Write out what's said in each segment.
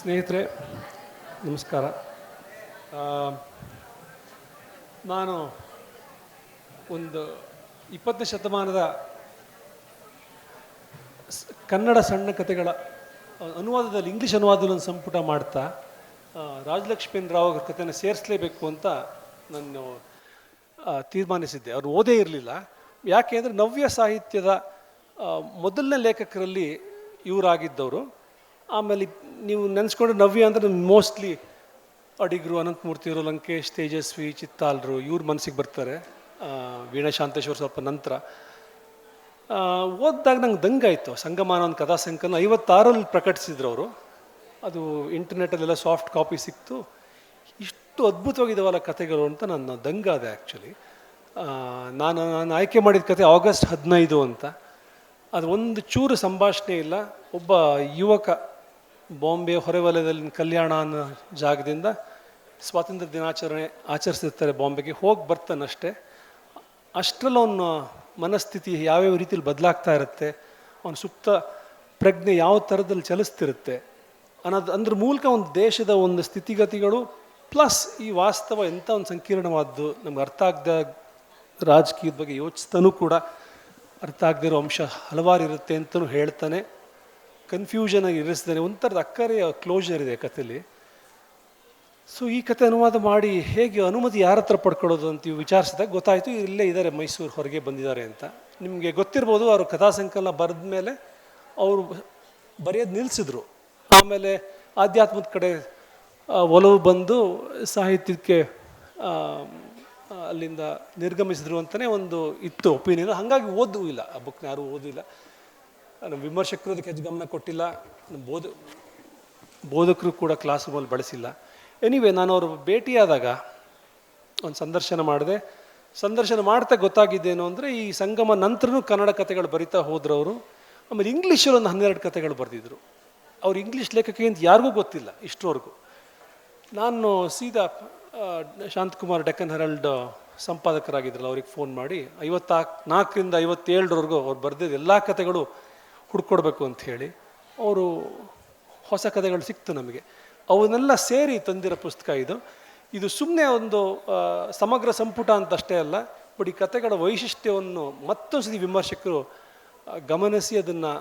ಸ್ನೇಹಿತರೆ ನಮಸ್ಕಾರ. ನಾನು ಒಂದು 20ನೇ ಶತಮಾನದ ಕನ್ನಡ ಸಣ್ಣ ಕಥೆಗಳ ಅನುವಾದದಲ್ಲಿ ಇಂಗ್ಲೀಷ್ ಅನುವಾದದಲ್ಲಿ ಒಂದು ಸಂಪುಟ ಮಾಡ್ತಾ ರಾಜಲಕ್ಷ್ಮೀ ರಾವ್ ಅವ್ರ ಕಥೆನ ಸೇರಿಸಲೇಬೇಕು ಅಂತ ನಾನು ತೀರ್ಮಾನಿಸಿದ್ದೆ. ಅವ್ರು ಓದೇ ಇರಲಿಲ್ಲ. ಯಾಕೆ ಅಂದರೆ ನವ್ಯ ಸಾಹಿತ್ಯದ ಮೊದಲನೇ ಲೇಖಕರಲ್ಲಿ ಇವರಾಗಿದ್ದವರು. ಆಮೇಲೆ ನೀವು ನೆನೆಸ್ಕೊಂಡ್ರೆ ನವ್ಯ ಅಂದರೆ ಮೋಸ್ಟ್ಲಿ ಅಡಿಗರು, ಅನಂತಮೂರ್ತಿಯವರು, ಲಂಕೇಶ್, ತೇಜಸ್ವಿ, ಚಿತ್ತಾಲ್ರು ಇವ್ರ ಮನಸ್ಸಿಗೆ ಬರ್ತಾರೆ. ವೀಣಾ ಶಾಂತೇಶ್ವರ್ ಸ್ವಲ್ಪ ನಂತರ. ಓದಿದಾಗ ನಂಗೆ ದಂಗಾಯಿತು. ಸಂಗಮಾನ ಒಂದು ಕಥಾ ಸಂಕಲನ 56ರಲ್ಲಿ ಪ್ರಕಟಿಸಿದ್ರು ಅವರು. ಅದು ಇಂಟರ್ನೆಟಲ್ಲೆಲ್ಲ ಸಾಫ್ಟ್ ಕಾಪಿ ಸಿಕ್ತು. ಇಷ್ಟು ಅದ್ಭುತವಾಗಿದ್ದಾವಲ್ಲ ಕಥೆಗಳು ಅಂತ ನನ್ನ ದಂಗಾದೆ. ಆ್ಯಕ್ಚುಲಿ ನಾನು ಆಯ್ಕೆ ಮಾಡಿದ ಕತೆ ಆಗಸ್ಟ್ 15 ಅಂತ. ಅದು ಒಂದು ಚೂರು ಸಂಭಾಷಣೆ ಇಲ್ಲ. ಒಬ್ಬ ಯುವಕ ಬಾಂಬೆ ಹೊರವಲಯದಲ್ಲಿ ಕಲ್ಯಾಣ ಅನ್ನೋ ಜಾಗದಿಂದ ಸ್ವಾತಂತ್ರ್ಯ ದಿನಾಚರಣೆ ಆಚರಿಸಿರ್ತಾರೆ, ಬಾಂಬೆಗೆ ಹೋಗಿ ಬರ್ತಾನಷ್ಟೇ. ಅಷ್ಟರಲ್ಲಿ ಅವನ ಮನಸ್ಥಿತಿ ಯಾವ್ಯಾವ ರೀತಿಯಲ್ಲಿ ಬದಲಾಗ್ತಾ ಇರುತ್ತೆ, ಅವನ ಸುಪ್ತ ಪ್ರಜ್ಞೆ ಯಾವ ಥರದಲ್ಲಿ ಚಲಿಸ್ತಿರುತ್ತೆ ಅದ್ರ ಮೂಲಕ ಒಂದು ದೇಶದ ಒಂದು ಸ್ಥಿತಿಗತಿಗಳು ಪ್ಲಸ್ ಈ ವಾಸ್ತವ ಎಂಥ ಒಂದು ಸಂಕೀರ್ಣವಾದ್ದು, ನಮ್ಗೆ ಅರ್ಥ ಆಗದ ರಾಜಕೀಯದ ಬಗ್ಗೆ ಯೋಚಿಸ್ತಾನೂ ಕೂಡ ಅರ್ಥ ಆಗದಿರೋ ಅಂಶ ಹಲವಾರು ಇರುತ್ತೆ ಅಂತಲೂ ಹೇಳ್ತಾನೆ. ಕನ್ಫ್ಯೂಷನ್ ಆಗಿ ಇರಿಸ್ತಾನೆ. ಒಂಥರದ ಅಕ್ಕರೆಯ ಕ್ಲೋಜರ್ ಇದೆ ಕಥೆಯಲ್ಲಿ. ಸೊ ಈ ಕತೆ ಅನುವಾದ ಮಾಡಿ ಹೇಗೆ ಅನುಮತಿ ಯಾರ ಹತ್ರ ಪಡ್ಕೊಳ್ಳೋದು ಅಂತ ವಿಚಾರಿಸಿದಾಗ ಗೊತ್ತಾಯಿತು ಇಲ್ಲೇ ಇದ್ದಾರೆ, ಮೈಸೂರು ಹೊರಗೆ ಬಂದಿದ್ದಾರೆ ಅಂತ. ನಿಮಗೆ ಗೊತ್ತಿರ್ಬೋದು, ಅವರು ಕಥಾ ಸಂಕಲನ ಬರೆದ ಮೇಲೆ ಅವರು ಬರೆಯೋದು ನಿಲ್ಲಿಸಿದ್ರು. ಆಮೇಲೆ ಆಧ್ಯಾತ್ಮದ ಕಡೆ ಒಲವು ಬಂದು ಸಾಹಿತ್ಯಕ್ಕೆ ಅಲ್ಲಿಂದ ನಿರ್ಗಮಿಸಿದ್ರು ಅಂತಲೇ ಒಂದು ಇತ್ತು ಒಪಿನಿಯನ್. ಹಾಗಾಗಿ ಓದೂ ಇಲ್ಲ ಆ ಬುಕ್ನ, ಯಾರೂ ಓದಿಲ್ಲ. ನಮ್ಮ ವಿಮರ್ಶಕರು ಅದಕ್ಕೆ ಹೆಚ್ಚು ಗಮನ ಕೊಟ್ಟಿಲ್ಲ. ನಮ್ಮ ಬೋಧಕರು ಕೂಡ ಕ್ಲಾಸ್ ರೂಮಲ್ಲಿ ಬಳಸಿಲ್ಲ. ಎನಿವೆ, ನಾನು ಅವರು ಭೇಟಿಯಾದಾಗ ಒಂದು ಸಂದರ್ಶನ ಮಾಡಿದೆ. ಸಂದರ್ಶನ ಮಾಡ್ತಾ ಗೊತ್ತಾಗಿದ್ದೇನು ಅಂದರೆ, ಈ ಸಂಗಮ ನಂತರನೂ ಕನ್ನಡ ಕಥೆಗಳು ಬರಿತಾ ಹೋದ್ರು ಅವರು. ಆಮೇಲೆ ಇಂಗ್ಲೀಷಲ್ಲಿ ಒಂದು 12 ಕಥೆಗಳು ಬರೆದಿದ್ರು. ಅವ್ರು ಇಂಗ್ಲೀಷ್ ಲೇಖಕಿ ಅಂತ ಯಾರಿಗೂ ಗೊತ್ತಿಲ್ಲ ಇಷ್ಟರವರೆಗೂ. ನಾನು ಸೀದಾ ಶಾಂತಕುಮಾರ್ ಡೆಕ್ಕನ್ ಹೆರಾಲ್ಡ್ ಸಂಪಾದಕರಾಗಿದ್ರಲ್ಲ, ಅವ್ರಿಗೆ ಫೋನ್ ಮಾಡಿ 54ರಿಂದ 57ರವರೆಗೂ ಅವ್ರು ಬರೆದಿದ್ದ ಎಲ್ಲ ಕಥೆಗಳು ಹುಡ್ಕೊಡ್ಬೇಕು ಅಂತ ಹೇಳಿ, ಅವರು ಹೊಸ ಕಥೆಗಳು ಸಿಕ್ತು ನಮಗೆ. ಅವನ್ನೆಲ್ಲ ಸೇರಿ ತಂದಿರೋ ಪುಸ್ತಕ ಇದು ಸುಮ್ಮನೆ ಒಂದು ಸಮಗ್ರ ಸಂಪುಟ ಅಂತಷ್ಟೇ ಅಲ್ಲ, ಬಟ್ ಈ ಕಥೆಗಳ ವೈಶಿಷ್ಟ್ಯವನ್ನು ಮತ್ತೊಂದು ಸತಿ ವಿಮರ್ಶಕರು ಗಮನಿಸಿ ಅದನ್ನು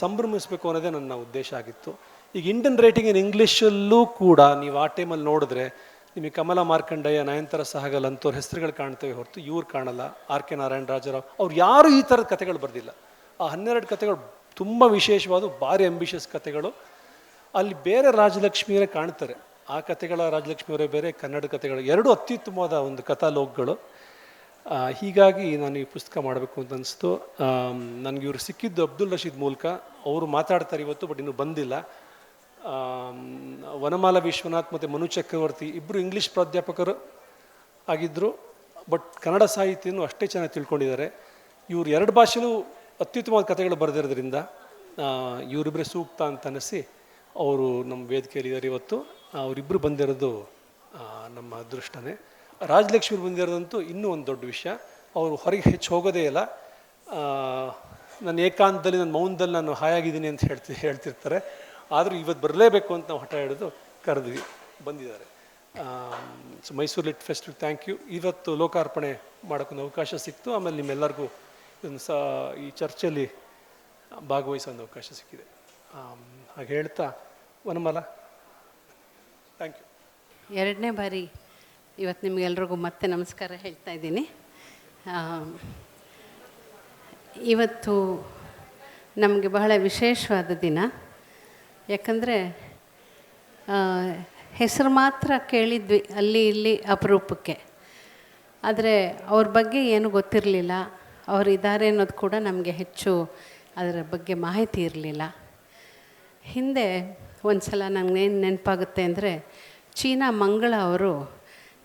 ಸಂಭ್ರಮಿಸಬೇಕು ಅನ್ನೋದೇ ನನ್ನ ಉದ್ದೇಶ ಆಗಿತ್ತು. ಈಗ ಇಂಡಿಯನ್ ರೈಟಿಂಗ್ ಇನ್ ಇಂಗ್ಲೀಷಲ್ಲೂ ಕೂಡ ನೀವು ಆ ಟೈಮಲ್ಲಿ ನೋಡಿದ್ರೆ ನಿಮಗೆ ಕಮಲಾ ಮಾರ್ಕಂಡಯ್ಯ, ನಯನತಾರ ಸಹಗಲ್ ಅಂಥವ್ರ ಹೆಸರುಗಳು ಕಾಣ್ತವೆ ಹೊರತು ಇವ್ರು ಕಾಣಲ್ಲ. ಆರ್ ಕೆ ನಾರಾಯಣ ರಾಜರಾವ್ ಅವ್ರು ಯಾರೂ ಈ ಥರದ ಕಥೆಗಳು ಬರೆದಿಲ್ಲ. ಆ 12 ಕಥೆಗಳು ತುಂಬ ವಿಶೇಷವಾದ, ಭಾರಿ ಅಂಬಿಷಸ್ ಕಥೆಗಳು. ಅಲ್ಲಿ ಬೇರೆ ರಾಜಲಕ್ಷ್ಮಿಯವರೇ ಕಾಣ್ತಾರೆ. ಆ ಕಥೆಗಳ ರಾಜಲಕ್ಷ್ಮಿಯವರೇ ಬೇರೆ, ಕನ್ನಡ ಕಥೆಗಳು ಎರಡೂ ಅತ್ಯುತ್ತಮವಾದ ಒಂದು ಕಥಾಲೋಕಗಳು. ಹೀಗಾಗಿ ನಾನು ಈ ಪುಸ್ತಕ ಮಾಡಬೇಕು ಅಂತ ಅನಿಸ್ತು. ನನಗೆ ಇವರು ಸಿಕ್ಕಿದ್ದು ಅಬ್ದುಲ್ ರಶೀದ್ ಮೂಲಕ. ಅವರು ಮಾತಾಡ್ತಾರೆ ಇವತ್ತು, ಬಟ್ ಇನ್ನೂ ಬಂದಿಲ್ಲ. ವನಮಾಲ ವಿಶ್ವನಾಥ್ ಮತ್ತು ಮನು ಚಕ್ರವರ್ತಿ ಇಬ್ಬರು ಇಂಗ್ಲೀಷ್ ಪ್ರಾಧ್ಯಾಪಕರು ಆಗಿದ್ದರು, ಬಟ್ ಕನ್ನಡ ಸಾಹಿತ್ಯನೂ ಅಷ್ಟೇ ಚೆನ್ನಾಗಿ ತಿಳ್ಕೊಂಡಿದ್ದಾರೆ. ಇವರು 2 ಭಾಷೆಲೂ ಅತ್ಯುತ್ತಮವಾದ ಕಥೆಗಳು ಬರೆದಿರೋದ್ರಿಂದ ಇವರಿಬ್ಬರೇ ಸೂಕ್ತ ಅಂತ ಅನ್ನಿಸಿ ಅವರು ನಮ್ಮ ವೇದಿಕೆಯಲ್ಲಿದ್ದಾರೆ ಇವತ್ತು. ಅವರಿಬ್ಬರು ಬಂದಿರೋದು ನಮ್ಮ ಅದೃಷ್ಟನೇ. ರಾಜಲಕ್ಷ್ಮಿ ಬಂದಿರೋದಂತೂ ಇನ್ನೂ ಒಂದು ದೊಡ್ಡ ವಿಷಯ. ಅವರು ಹೊರಗೆ ಹೆಚ್ಚು ಹೋಗೋದೇ ಇಲ್ಲ. ನನ್ನ ಏಕಾಂತದಲ್ಲಿ, ನನ್ನ ಮೌನದಲ್ಲಿ ನಾನು ಹಾಯಾಗಿದ್ದೀನಿ ಅಂತ ಹೇಳ್ತಿರ್ತಾರೆ. ಆದರೂ ಇವತ್ತು ಬರಲೇಬೇಕು ಅಂತ ನಾವು ಹಠ ಹಿಡಿದು ಕರೆದ್ವಿ, ಬಂದಿದ್ದಾರೆ. So Mysuru lit festival thank you. ಇವತ್ತು ಲೋಕಾರ್ಪಣೆ ಮಾಡೋಕ್ಕೊಂದು ಅವಕಾಶ ಸಿಕ್ತು. ಆಮೇಲೆ ನಿಮ್ಮೆಲ್ಲರಿಗೂ ಈ ಚರ್ಚೆಯಲ್ಲಿ ಭಾಗವಹಿಸೋ ಒಂದು ಅವಕಾಶ ಸಿಕ್ಕಿದೆ. ಹಾಗೆ ಹೇಳ್ತಾ ವನಮಾಲ, ಥ್ಯಾಂಕ್ ಯು. 2ನೇ ಬಾರಿ ಇವತ್ತು ನಿಮಗೆಲ್ರಿಗೂ ಮತ್ತೆ ನಮಸ್ಕಾರ ಹೇಳ್ತಾ ಇದ್ದೀನಿ. ಇವತ್ತು ನಮಗೆ ಬಹಳ ವಿಶೇಷವಾದ ದಿನ. ಯಾಕಂದರೆ ಹೆಸರು ಮಾತ್ರ ಕೇಳಿದ್ವಿ ಅಲ್ಲಿ ಇಲ್ಲಿ ಅಪರೂಪಕ್ಕೆ, ಆದರೆ ಅವ್ರ ಬಗ್ಗೆ ಏನು ಗೊತ್ತಿರಲಿಲ್ಲ. ಅವರು ಇದ್ದಾರೆ ಅನ್ನೋದು ಕೂಡ ನಮಗೆ ಹೆಚ್ಚು ಅದರ ಬಗ್ಗೆ ಮಾಹಿತಿ ಇರಲಿಲ್ಲ. ಹಿಂದೆ ಒಂದು ಸಲ ನನಗೇನು ನೆನಪಾಗುತ್ತೆ ಅಂದರೆ, ಚೀನಾ ಮಂಗಳ ಅವರು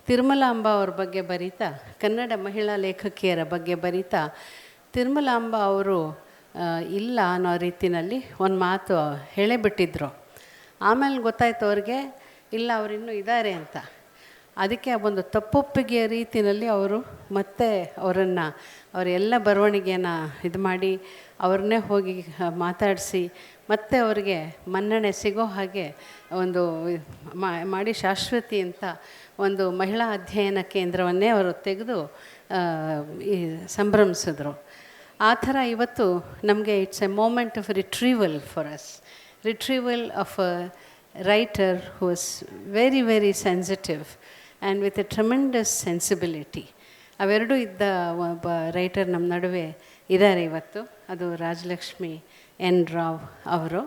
ತಿರುಮಲಾಂಬ ಅವ್ರ ಬಗ್ಗೆ ಬರೀತಾ, ಕನ್ನಡ ಮಹಿಳಾ ಲೇಖಕಿಯರ ಬಗ್ಗೆ ಬರೀತಾ, ತಿರುಮಲಾಂಬ ಅವರು ಇಲ್ಲ ಅನ್ನೋ ರೀತಿಯಲ್ಲಿ ಒಂದು ಮಾತು ಹೇಳೇ ಬಿಟ್ಟಿದ್ರು. ಆಮೇಲೆ ಗೊತ್ತಾಯ್ತು ಅವ್ರಿಗೆ ಇಲ್ಲ ಅವರಿನ್ನೂ ಇದ್ದಾರೆ ಅಂತ. ಅದಕ್ಕೆ ಒಂದು ತಪ್ಪೊಪ್ಪಿಗೆಯ ರೀತಿಯಲ್ಲಿ ಅವರು ಮತ್ತೆ ಅವರನ್ನು ಅವರೆಲ್ಲ ಬರವಣಿಗೆಯನ್ನು ಇದು ಮಾಡಿ ಅವ್ರನ್ನೇ ಹೋಗಿ ಮಾತಾಡಿಸಿ ಮತ್ತೆ ಅವರಿಗೆ ಮನ್ನಣೆ ಸಿಗೋ ಹಾಗೆ ಒಂದು ಮಾಡಿ ಶಾಶ್ವತಿ ಅಂತ ಒಂದು ಮಹಿಳಾ ಅಧ್ಯಯನ ಕೇಂದ್ರವನ್ನೇ ಅವರು ತೆಗೆದು ಈ ಸಂಭ್ರಮಿಸಿದ್ರು. ಆ ಥರ ಇವತ್ತು ನಮಗೆ it's a moment of retrieval for us, retrieval of a writer who was very very sensitive and with a tremendous sensibility. ಅವೆರಡೂ ಇದ್ದ ಒಬ್ಬ ರೈಟರ್ ನಮ್ಮ ನಡುವೆ ಇದ್ದಾರೆ ಇವತ್ತು. ಅದು ರಾಜಲಕ್ಷ್ಮಿ ಎನ್ ರಾವ್ ಅವರು.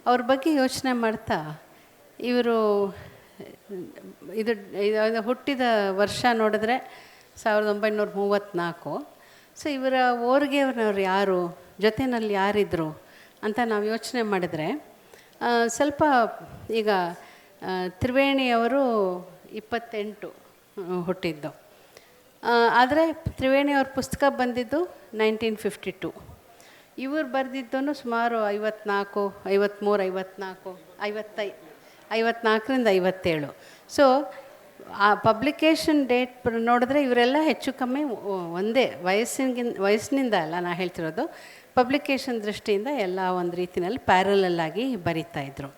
ಅವ್ರ ಬಗ್ಗೆ ಯೋಚನೆ ಮಾಡ್ತಾ ಇವರು ಇದು ಹುಟ್ಟಿದ ವರ್ಷ ನೋಡಿದ್ರೆ 1934. ಸೊ ಇವರ ಓರ್ಗೆಯವ್ರವ್ರು ಯಾರು, ಜೊತೆಯಲ್ಲಿ ಯಾರಿದ್ರು ಅಂತ ನಾವು ಯೋಚನೆ ಮಾಡಿದರೆ ಸ್ವಲ್ಪ ಈಗ ತ್ರಿವೇಣಿಯವರು 28 ಹುಟ್ಟಿದ್ದು. ಆದರೆ ತ್ರಿವೇಣಿಯವ್ರ ಪುಸ್ತಕ ಬಂದಿದ್ದು 1952. ಇವರು ಬರೆದಿದ್ದೂ ಸುಮಾರು 54, 53, 54, 54ರಿಂದ 57. ಸೊ ಆ ಪಬ್ಲಿಕೇಶನ್ ಡೇಟ್ ನೋಡಿದ್ರೆ ಇವರೆಲ್ಲ ಹೆಚ್ಚು ಕಮ್ಮಿ ಒಂದೇ ವಯಸ್ಸಿನಿಂದ ಅಲ್ಲ ನಾನು ಹೇಳ್ತಿರೋದು, ಪಬ್ಲಿಕೇಶನ್ ದೃಷ್ಟಿಯಿಂದ ಎಲ್ಲ ಒಂದು ರೀತಿಯಲ್ಲಿ ಪ್ಯಾರಲಲ್ಲಾಗಿ ಬರೀತಾಯಿದ್ರು.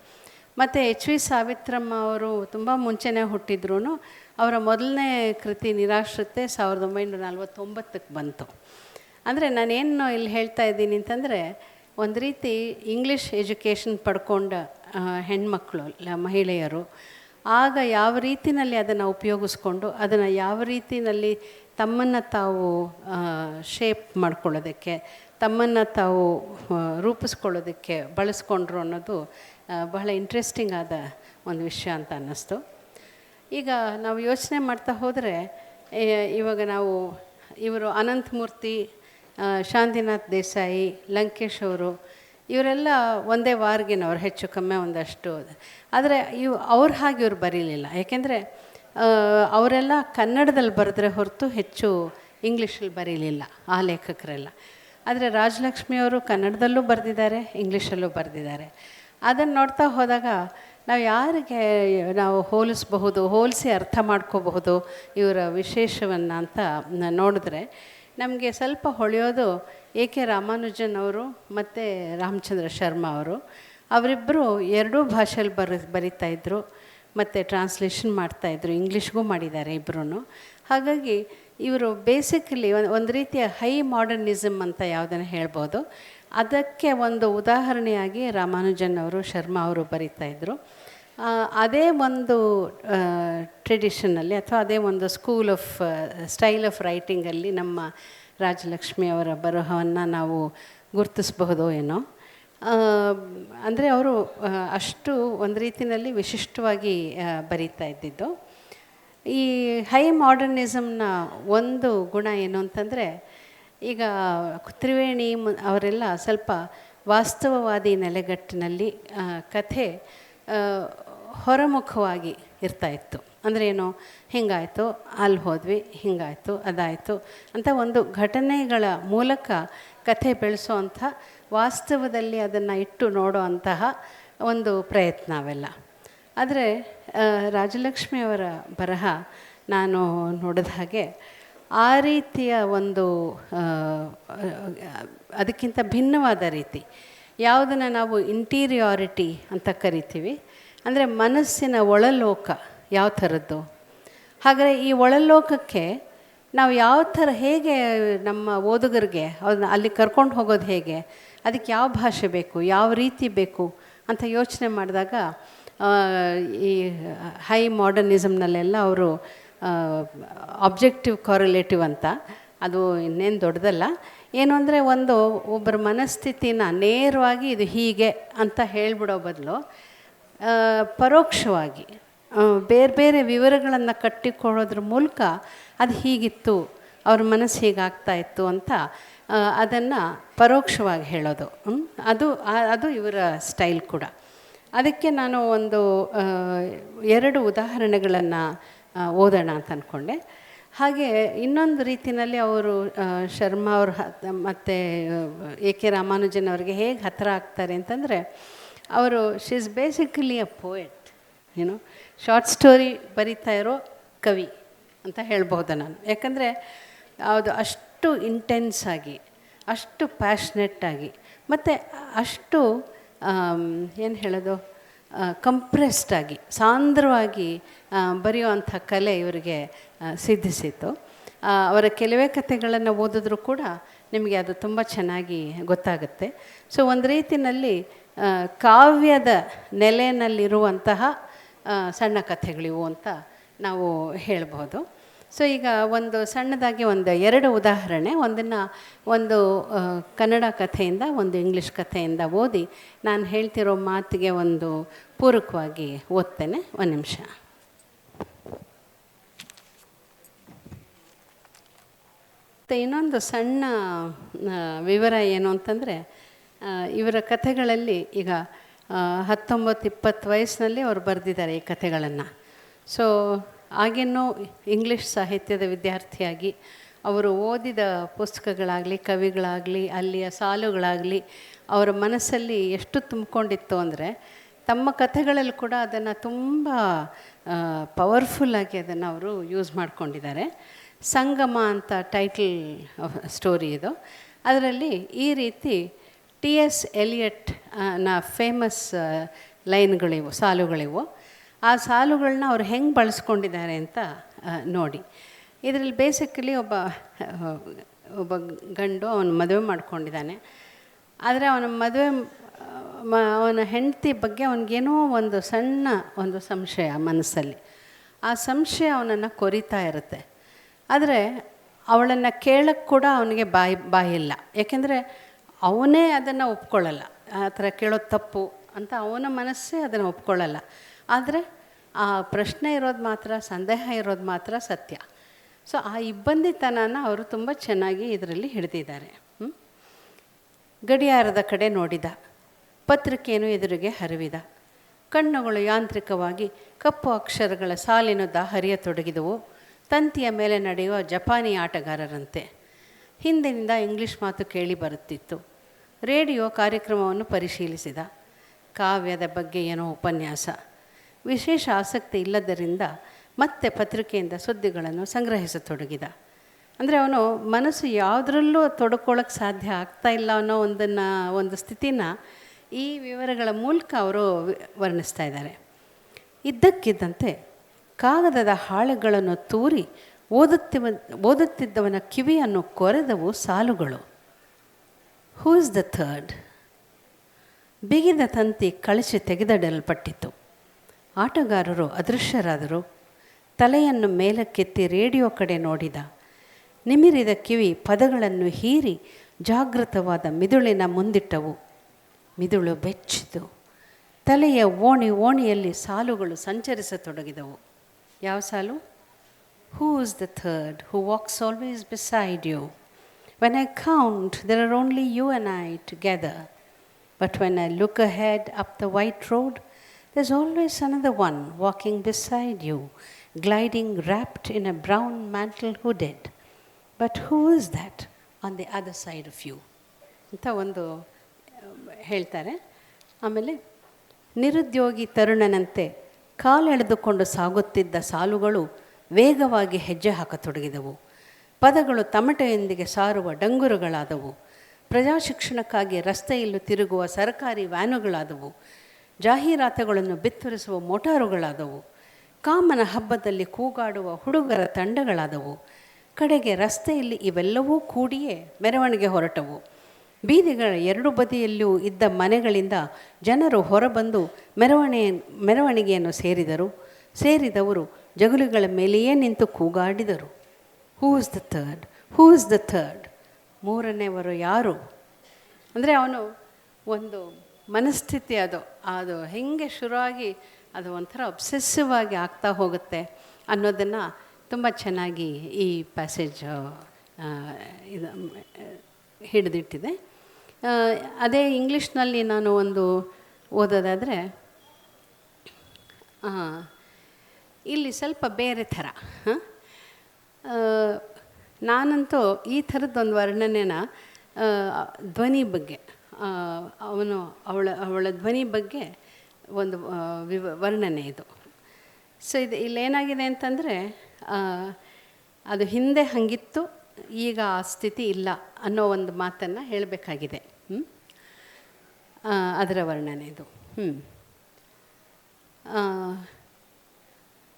ಮತ್ತು ಎಚ್ ವಿ ಸಾವಿತ್ರಮ್ಮ ಅವರು ತುಂಬ ಮುಂಚೆನೇ ಹುಟ್ಟಿದ್ರೂ ಅವರ ಮೊದಲನೇ ಕೃತಿ ನಿರಾಶ್ರಿತೆ 1949ಕ್ಕೆ ಬಂತು. ಅಂದರೆ ನಾನೇನು ಇಲ್ಲಿ ಹೇಳ್ತಾ ಇದ್ದೀನಿ ಅಂತಂದರೆ, ಒಂದು ರೀತಿ ಇಂಗ್ಲೀಷ್ ಎಜುಕೇಷನ್ ಪಡ್ಕೊಂಡ ಹೆಣ್ಮಕ್ಳು ಮಹಿಳೆಯರು ಆಗ ಯಾವ ರೀತಿಯಲ್ಲಿ ಅದನ್ನು ಉಪಯೋಗಿಸ್ಕೊಂಡು ಅದನ್ನು ಯಾವ ರೀತಿಯಲ್ಲಿ ತಮ್ಮನ್ನು ತಾವು ಶೇಪ್ ಮಾಡ್ಕೊಳ್ಳೋದಕ್ಕೆ, ತಮ್ಮನ್ನು ತಾವು ರೂಪಿಸ್ಕೊಳ್ಳೋದಕ್ಕೆ ಬಳಸ್ಕೊಂಡ್ರು ಅನ್ನೋದು ಬಹಳ ಇಂಟ್ರೆಸ್ಟಿಂಗ್ ಆದ ಒಂದು ವಿಷಯ ಅಂತ ಅನ್ನಿಸ್ತು. ಈಗ ನಾವು ಯೋಚನೆ ಮಾಡ್ತಾ ಹೋದರೆ ಇವಾಗ ಇವರು ಅನಂತಮೂರ್ತಿ, ಶಾಂತಿನಾಥ್ ದೇಸಾಯಿ, ಲಂಕೇಶ್ ಅವರು ಇವರೆಲ್ಲ ಒಂದೇ ವಾರ್ಗಿನವ್ರು ಹೆಚ್ಚು ಕಮ್ಮಿ ಒಂದಷ್ಟು. ಆದರೆ ಅವ್ರ ಹಾಗೆ ಇವ್ರು ಬರೀಲಿಲ್ಲ. ಯಾಕೆಂದರೆ ಅವರೆಲ್ಲ ಕನ್ನಡದಲ್ಲಿ ಬರೆದ್ರೆ ಹೊರತು ಹೆಚ್ಚು ಇಂಗ್ಲೀಷಲ್ಲಿ ಬರೀಲಿಲ್ಲ ಆ ಲೇಖಕರೆಲ್ಲ. ಆದರೆ ರಾಜಲಕ್ಷ್ಮಿಯವರು ಕನ್ನಡದಲ್ಲೂ ಬರೆದಿದ್ದಾರೆ, ಇಂಗ್ಲೀಷಲ್ಲೂ ಬರೆದಿದ್ದಾರೆ. ಅದನ್ನು ನೋಡ್ತಾ ಹೋದಾಗ ನಾವು ಯಾರಿಗೆ ನಾವು ಹೋಲಿಸಿ ಅರ್ಥ ಮಾಡ್ಕೋಬಹುದು ಇವರ ವಿಶೇಷವನ್ನು ಅಂತ ನೋಡಿದ್ರೆ ನಮಗೆ ಸ್ವಲ್ಪ ಹೊಳೆಯೋದು ಎ ಕೆ ರಾಮಾನುಜನ್ ಅವರು ಮತ್ತು ರಾಮಚಂದ್ರ ಶರ್ಮಾ ಅವರು. ಅವರಿಬ್ಬರು ಎರಡೂ ಭಾಷೆಯಲ್ಲಿ ಬರಿತಾಯಿದ್ರು ಮತ್ತು ಟ್ರಾನ್ಸ್ಲೇಷನ್ ಮಾಡ್ತಾಯಿದ್ರು, ಇಂಗ್ಲೀಷ್ಗೂ ಮಾಡಿದ್ದಾರೆ ಇಬ್ಬರೂ. ಹಾಗಾಗಿ ಇವರು ಬೇಸಿಕಲಿ ಒಂದು ರೀತಿಯ ಹೈ ಮಾಡರ್ನಿಸಮ್ ಅಂತ ಯಾವುದನ್ನು ಹೇಳ್ಬೋದು. ಅದಕ್ಕೆ ಒಂದು ಉದಾಹರಣೆಯಾಗಿ ರಾಮಾನುಜನ್ ಅವರು, ಶರ್ಮಾ ಅವರು ಬರಿತಾಯಿದ್ರು. ಅದೇ ಒಂದು ಟ್ರೆಡಿಷನಲ್ಲಿ ಅಥವಾ ಅದೇ ಒಂದು ಸ್ಟೈಲ್ ಆಫ್ ರೈಟಿಂಗಲ್ಲಿ ನಮ್ಮ ರಾಜಲಕ್ಷ್ಮಿ ಅವರ ಬರಹವನ್ನು ನಾವು ಗುರುತಿಸಬಹುದೋ ಏನೋ. ಅಂದರೆ ಅವರು ಅಷ್ಟು ಒಂದು ರೀತಿಯಲ್ಲಿ ವಿಶಿಷ್ಟವಾಗಿ ಬರೀತಾ ಇದ್ದಿದ್ದು. ಈ ಹೈ ಮಾಡರ್ನಿಸಮ್ನ ಒಂದು ಗುಣ ಏನು ಅಂತಂದರೆ, ಈಗ ತ್ರಿವೇಣಿ ಅವರೆಲ್ಲ ಸ್ವಲ್ಪ ವಾಸ್ತವವಾದಿ ನೆಲೆಗಟ್ಟಿನಲ್ಲಿ ಕಥೆ ಹೊರಮುಖವಾಗಿ ಇರ್ತಾಯಿತ್ತು. ಅಂದರೆ ಏನು, ಹಿಂಗಾಯಿತು, ಅಲ್ಲಿ ಹೋದ್ವಿ, ಹಿಂಗಾಯಿತು, ಅದಾಯಿತು ಅಂತ ಒಂದು ಘಟನೆಗಳ ಮೂಲಕ ಕಥೆ ಬೆಳೆಸೋವಂಥ, ವಾಸ್ತವದಲ್ಲಿ ಅದನ್ನು ಇಟ್ಟು ನೋಡೋ ಅಂತಹ ಒಂದು ಪ್ರಯತ್ನ ಅವೆಲ್ಲ. ಆದರೆ ರಾಜಲಕ್ಷ್ಮಿಯವರ ಬರಹ ನಾನು ನೋಡಿದ ಹಾಗೆ ಆ ರೀತಿಯ ಒಂದು ಅದಕ್ಕಿಂತ ಭಿನ್ನವಾದ ರೀತಿ, ಯಾವುದನ್ನು ನಾವು ಇಂಟೀರಿಯಾರಿಟಿ ಅಂತ ಕರಿತೀವಿ, ಅಂದರೆ ಮನಸ್ಸಿನ ಒಳಲೋಕ ಯಾವ ಥರದ್ದು. ಹಾಗಾದರೆ ಈ ಒಳಲೋಕಕ್ಕೆ ನಾವು ಯಾವ ಥರ, ಹೇಗೆ ನಮ್ಮ ಓದುಗರಿಗೆ ಅದನ್ನ ಅಲ್ಲಿ ಕರ್ಕೊಂಡು ಹೋಗೋದು ಹೇಗೆ, ಅದಕ್ಕೆ ಯಾವ ಭಾಷೆ ಬೇಕು, ಯಾವ ರೀತಿ ಬೇಕು ಅಂತ ಯೋಚನೆ ಮಾಡಿದಾಗ ಈ ಹೈ ಮಾಡರ್ನಿಸಮ್ನಲ್ಲೆಲ್ಲ ಅವರು ಆಬ್ಜೆಕ್ಟಿವ್ ಕಾರಿಲೇಟಿವ್ ಅಂತ, ಅದು ಇನ್ನೇನು ದೊಡ್ಡದಲ್ಲ. ಏನು ಅಂದರೆ ಒಬ್ಬರ ಮನಸ್ಥಿತಿನ ನೇರವಾಗಿ ಇದು ಹೀಗೆ ಅಂತ ಹೇಳಿಬಿಡೋ ಬದಲು ಪರೋಕ್ಷವಾಗಿ ಬೇರೆ ಬೇರೆ ವಿವರಗಳನ್ನು ಕಟ್ಟಿಕೊಳ್ಳೋದ್ರ ಮೂಲಕ ಅದು ಹೀಗಿತ್ತು, ಅವ್ರ ಮನಸ್ಸು ಹೀಗಾಗ್ತಾಯಿತ್ತು ಅಂತ ಅದನ್ನು ಪರೋಕ್ಷವಾಗಿ ಹೇಳೋದು. ಅದು ಇವರ ಸ್ಟೈಲ್ ಕೂಡ. ಅದಕ್ಕೆ ನಾನು ಎರಡು ಉದಾಹರಣೆಗಳನ್ನು ಓದೋಣ ಅಂತ ಅಂದ್ಕೊಂಡೆ. ಹಾಗೆ ಇನ್ನೊಂದು ರೀತಿಯಲ್ಲಿ ಅವರು ಶರ್ಮಾ ಅವ್ರ ಮತ್ತು ಎ ಕೆ ರಾಮಾನುಜನ್ ಅವರಿಗೆ ಹೇಗೆ ಹತ್ತಿರ ಆಗ್ತಾರೆ ಅಂತಂದರೆ, ಅವರು she is basically a poet, short story ಬರಿತಾ ಇರೋ ಕವಿ ಅಂತ ಹೇಳ್ಬೋದು ನಾನು. ಯಾಕಂದರೆ ಅದು ಅಷ್ಟು ಇಂಟೆನ್ಸ್ ಆಗಿ, ಅಷ್ಟು ಪ್ಯಾಷನೆಟ್ಟಾಗಿ ಮತ್ತು ಅಷ್ಟು ಏನು ಹೇಳೋದು ಕಂಪ್ರೆಸ್ಡ್ ಆಗಿ ಸಾಂದ್ರವಾಗಿ ಬರೆಯುವಂಥ ಕಲೆ ಇವರಿಗೆ ಸಿದ್ಧಿಸಿತ್ತು. ಅವರ ಕೆಲವೇ ಕಥೆಗಳನ್ನು ಓದಿದ್ರೂ ಕೂಡ ನಿಮಗೆ ಅದು ತುಂಬ ಚೆನ್ನಾಗಿ ಗೊತ್ತಾಗುತ್ತೆ. ಸೊ ಒಂದು ರೀತಿಯಲ್ಲಿ ಕಾವ್ಯದ ನೆಲೆಯಲ್ಲಿರುವಂತಹ ಸಣ್ಣ ಕಥೆಗಳಿವು ಅಂತ ನಾವು ಹೇಳ್ಬೋದು. ಸೊ ಈಗ ಒಂದು ಸಣ್ಣದಾಗಿ ಒಂದು 2 ಉದಾಹರಣೆ, ಒಂದು ಕನ್ನಡ ಕಥೆಯಿಂದ ಒಂದು ಇಂಗ್ಲೀಷ್ ಕಥೆಯಿಂದ ಓದಿ ನಾನು ಹೇಳ್ತಿರೋ ಮಾತಿಗೆ ಒಂದು ಪೂರಕವಾಗಿ ಓದ್ತೇನೆ. ಒಂದು ನಿಮಿಷ. ಮತ್ತು ಇನ್ನೊಂದು ಸಣ್ಣ ವಿವರ ಏನು ಅಂತಂದರೆ, ಇವರ ಕಥೆಗಳಲ್ಲಿ ಈಗ 19-20 ವಯಸ್ಸಿನಲ್ಲಿ ಅವರು ಬರೆದಿದ್ದಾರೆ ಈ ಕಥೆಗಳನ್ನು. ಸೊ ಆಗಿನ್ನೂ ಇಂಗ್ಲೀಷ್ ಸಾಹಿತ್ಯದ ವಿದ್ಯಾರ್ಥಿಯಾಗಿ ಅವರು ಓದಿದ ಪುಸ್ತಕಗಳಾಗಲಿ, ಕವಿಗಳಾಗಲಿ, ಅಲ್ಲಿಯ ಸಾಲುಗಳಾಗಲಿ ಅವರ ಮನಸ್ಸಲ್ಲಿ ಎಷ್ಟು ತುಂಬಿಕೊಂಡಿತ್ತು ಅಂದರೆ, ತಮ್ಮ ಕಥೆಗಳಲ್ಲಿ ಕೂಡ ಅದನ್ನು ತುಂಬ ಪವರ್ಫುಲ್ಲಾಗಿ ಅದನ್ನು ಅವರು ಯೂಸ್ ಮಾಡ್ಕೊಂಡಿದ್ದಾರೆ. ಸಂಗಮ ಅಂತ ಟೈಟಲ್ ಸ್ಟೋರಿ ಇದು. ಅದರಲ್ಲಿ ಈ ರೀತಿ T.S. ಎಲಿಯಟ್ ನ ಫೇಮಸ್ ಲೈನ್ಗಳಿವು, ಸಾಲುಗಳಿವು. ಆ ಸಾಲುಗಳನ್ನ ಅವ್ರು ಹೆಂಗೆ ಬಳಸ್ಕೊಂಡಿದ್ದಾರೆ ಅಂತ ನೋಡಿ. ಇದರಲ್ಲಿ ಬೇಸಿಕಲಿ ಒಬ್ಬ ಗಂಡು ಅವನ ಮದುವೆ ಮಾಡ್ಕೊಂಡಿದ್ದಾನೆ. ಆದರೆ ಅವನ ಹೆಂಡತಿ ಬಗ್ಗೆ ಅವನಿಗೇನೋ ಒಂದು ಸಣ್ಣ ಒಂದು ಸಂಶಯ ಮನಸ್ಸಲ್ಲಿ. ಆ ಸಂಶಯ ಅವನನ್ನು ಕೊರಿತಾ ಇರುತ್ತೆ. ಆದರೆ ಅವಳನ್ನು ಕೇಳಕ್ಕೆ ಕೂಡ ಅವನಿಗೆ ಬಾಯಿಲ್ಲ. ಯಾಕೆಂದರೆ ಅವನೇ ಅದನ್ನು ಒಪ್ಕೊಳ್ಳಲ್ಲ. ಆ ಥರ ಕೇಳೋದು ತಪ್ಪು ಅಂತ ಅವನ ಮನಸ್ಸೇ ಅದನ್ನು ಒಪ್ಕೊಳ್ಳಲ್ಲ. ಆದರೆ ಆ ಪ್ರಶ್ನೆ ಇರೋದು ಮಾತ್ರ, ಸಂದೇಹ ಇರೋದು ಮಾತ್ರ ಸತ್ಯ. ಸೊ ಆ ಇಬ್ಬಂದಿತನನ ಅವರು ತುಂಬ ಚೆನ್ನಾಗಿ ಇದರಲ್ಲಿ ಹಿಡಿದಿದ್ದಾರೆ. ಗಡಿಯಾರದ ಕಡೆ ನೋಡಿದ, ಪತ್ರಿಕೆಯನ್ನು ಎದುರಿಗೆ ಹರಿವಿದ, ಕಣ್ಣುಗಳು ಯಾಂತ್ರಿಕವಾಗಿ ಕಪ್ಪು ಅಕ್ಷರಗಳ ಸಾಲಿನುದ್ದ ಹರಿಯತೊಡಗಿದವು. ತಂತಿಯ ಮೇಲೆ ನಡೆಯುವ ಜಪಾನಿ ಆಟಗಾರರಂತೆ. ಹಿಂದಿನಿಂದ ಇಂಗ್ಲೀಷ್ ಮಾತು ಕೇಳಿ ಬರುತ್ತಿತ್ತು. ರೇಡಿಯೋ ಕಾರ್ಯಕ್ರಮವನ್ನು ಪರಿಶೀಲಿಸಿದ. ಕಾವ್ಯದ ಬಗ್ಗೆ ಏನೋ ಉಪನ್ಯಾಸ. ವಿಶೇಷ ಆಸಕ್ತಿ ಇಲ್ಲದರಿಂದ ಮತ್ತೆ ಪತ್ರಿಕೆಯಿಂದ ಸುದ್ದಿಗಳನ್ನು ಸಂಗ್ರಹಿಸತೊಡಗಿದ. ಅಂದರೆ ಅವನು ಮನಸ್ಸು ಯಾವುದರಲ್ಲೂ ತೊಡ್ಕೊಳ್ಳೋಕ್ಕೆ ಸಾಧ್ಯ ಆಗ್ತಾಯಿಲ್ಲ ಅನ್ನೋ ಒಂದು ಸ್ಥಿತಿನ ಈ ವಿವರಗಳ ಮೂಲಕ ಅವರು ವರ್ಣಿಸ್ತಾ ಇದ್ದಾರೆ. ಇದ್ದಕ್ಕಿದ್ದಂತೆ ಕಾಗದದ ಹಾಳೆಗಳನ್ನು ತೂರಿ ಓದುತ್ತಿದ್ದವನ ಕಿವಿಯನ್ನು ಕೊರೆದವು ಸಾಲುಗಳು. Who is the third? ಬಿಗಿದ ತಂತಿ ಕಳಚಿ ತೆಗೆದಿಡಲ್ಪಟ್ಟಿತು. ಆಟಗಾರರು ಅದೃಶ್ಯರಾದರು. ತಲೆಯನ್ನು ಮೇಲಕ್ಕೆತ್ತಿ ರೇಡಿಯೋ ಕಡೆ ನೋಡಿದ. ನಿಮಿರಿದ ಕಿವಿ ಪದಗಳನ್ನು ಹೀರಿ ಜಾಗೃತವಾದ ಮಿದುಳಿನ ಮುಂದಿಟ್ಟವು. ಮಿದುಳು ಬೆಚ್ಚಿತು. ತಲೆಯ ಓಣಿಯಲ್ಲಿ ಸಾಲುಗಳು ಸಂಚರಿಸತೊಡಗಿದವು. ಯಾವ ಸಾಲು? Who is the third who walks always beside you? When I count there are only you and I together. But when I look ahead up the white road, there's always another one walking beside you, gliding wrapped in a brown mantle hooded. But who is that on the other side of you? ಅಂತ ಒಂದು ಹೇಳ್ತಾರೆ. ಆಮೇಲೆ ನಿರುದ್ಯೋಗಿ ತರುಣನಂತೆ ಕಾಲೆಳೆದುಕೊಂಡು ಸಾಗುತ್ತಿದ್ದ ಸಾಲುಗಳು ವೇಗವಾಗಿ ಹೆಜ್ಜೆ ಹಾಕತೊಡಗಿದವು. ಪದಗಳು ತಮಟೆಯೊಂದಿಗೆ ಸಾರುವ ಡಂಗುರುಗಳಾದವು. ಪ್ರಜಾಶಿಕ್ಷಣಕ್ಕಾಗಿ ರಸ್ತೆಯಲ್ಲೂ ತಿರುಗುವ ಸರ್ಕಾರಿ ವ್ಯಾನುಗಳಾದವು. ಜಾಹೀರಾತುಗಳನ್ನು ಬಿತ್ತರಿಸುವ ಮೋಟಾರುಗಳಾದವು. ಕಾಮನ ಹಬ್ಬದಲ್ಲಿ ಕೂಗಾಡುವ ಹುಡುಗರ ತಂಡಗಳಾದವು. ಕಡೆಗೆ ರಸ್ತೆಯಲ್ಲಿ ಇವೆಲ್ಲವೂ ಕೂಡಿಯೇ ಮೆರವಣಿಗೆ ಹೊರಟವು. ಬೀದಿಗಳ 2 ಬದಿಯಲ್ಲೂ ಇದ್ದ ಮನೆಗಳಿಂದ ಜನರು ಹೊರಬಂದು ಮೆರವಣಿಗೆಯನ್ನು ಸೇರಿದವರು ಜಗುಲಿಗಳ ಮೇಲೆಯೇ ನಿಂತು ಕೂಗಾಡಿದರು. Who is the third? Who is the third? ಮೂರನೇವರು ಯಾರು? ಅಂದರೆ ಅವನು ಒಂದು ಮನಸ್ಥಿತಿ, ಅದು ಹೆಂಗೆ ಶುರುವಾಗಿ ಅದು ಒಂಥರ ಅಬ್ಸೆಸಿವ್ ಆಗಿ ಆಗ್ತಾ ಹೋಗುತ್ತೆ ಅನ್ನೋದನ್ನು ತುಂಬ ಚೆನ್ನಾಗಿ ಈ ಪ್ಯಾಸೇಜ್ ಇದು ಹಿಡಿದಿಟ್ಟಿದೆ. ಅದೇ ಇಂಗ್ಲೀಷ್ನಲ್ಲಿ ನಾನು ಒಂದು ಓದೋದಾದರೆ ಇಲ್ಲಿ ಸ್ವಲ್ಪ ಬೇರೆ ಥರ. ನಾನಂತೂ ಈ ಥರದ್ದೊಂದು ವರ್ಣನೆನ ಧ್ವನಿ ಬಗ್ಗೆ, ಅವಳ ಧ್ವನಿ ಬಗ್ಗೆ ಒಂದು ವರ್ಣನೆ ಇದು. ಸೊ ಇಲ್ಲೇನಾಗಿದೆ ಅಂತಂದರೆ, ಅದು ಹಿಂದೆ ಹಾಗಿತ್ತು, ಈಗ ಆ ಸ್ಥಿತಿ ಇಲ್ಲ ಅನ್ನೋ ಒಂದು ಮಾತನ್ನು ಹೇಳಬೇಕಾಗಿದೆ. ಅದರ ವರ್ಣನೆ ಇದು.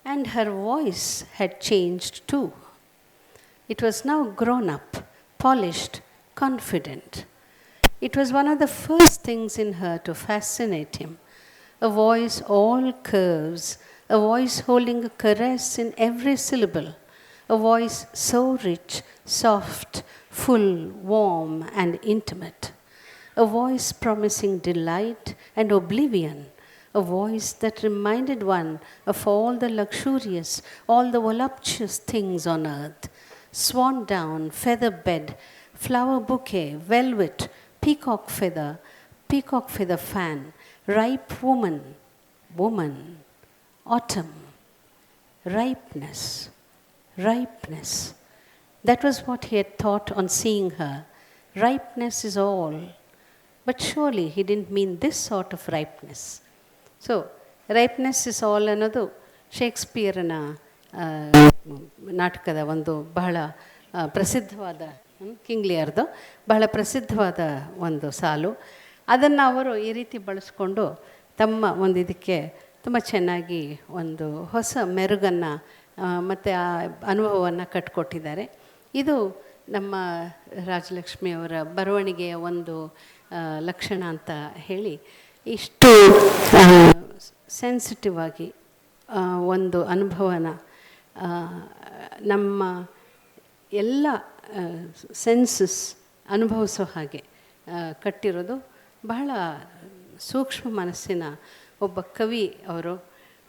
And her voice had changed too. It was now grown up, polished, confident. It was one of the first things in her to fascinate him. A voice all curves, a voice holding a caress in every syllable, a voice so rich, soft, full, warm, and intimate. A voice promising delight and oblivion. A voice that reminded one of all the luxurious, all the voluptuous things on earth. Swan down, feather bed, flower bouquet, velvet, peacock feather fan, ripe woman, autumn, ripeness. That was what he had thought on seeing her. Ripeness is all. But surely he didn't mean this sort of ripeness. So ripeness is all ಅನ್ನೋದು ಶೇಕ್ಸ್ಪಿಯರನ ನಾಟಕದ ಒಂದು ಬಹಳ ಪ್ರಸಿದ್ಧವಾದ, king ಲಿಯರ್ದು ಬಹಳ ಪ್ರಸಿದ್ಧವಾದ ಒಂದು ಸಾಲು. ಅದನ್ನು ಅವರು ಈ ರೀತಿ ಬಳಸ್ಕೊಂಡು ತಮ್ಮ ಒಂದು ಇದಕ್ಕೆ ತುಂಬ ಚೆನ್ನಾಗಿ ಒಂದು ಹೊಸ ಮೆರುಗನ್ನು ಮತ್ತು ಆ ಅನುಭವವನ್ನು ಕಟ್ಕೊಟ್ಟಿದ್ದಾರೆ. ಇದು ನಮ್ಮ ರಾಜಲಕ್ಷ್ಮಿಯವರ ಬರವಣಿಗೆಯ ಒಂದು ಲಕ್ಷಣ ಅಂತ ಹೇಳಿ, ಇಷ್ಟು ಸೆನ್ಸಿಟಿವ್ ಆಗಿ ಒಂದು ಅನುಭವನ ನಮ್ಮ ಎಲ್ಲ ಸೆನ್ಸಸ್ ಅನುಭವಿಸೋ ಹಾಗೆ ಕಟ್ಟಿರೋದು ಬಹಳ ಸೂಕ್ಷ್ಮ ಮನಸ್ಸಿನ ಒಬ್ಬ ಕವಿ ಅವರು.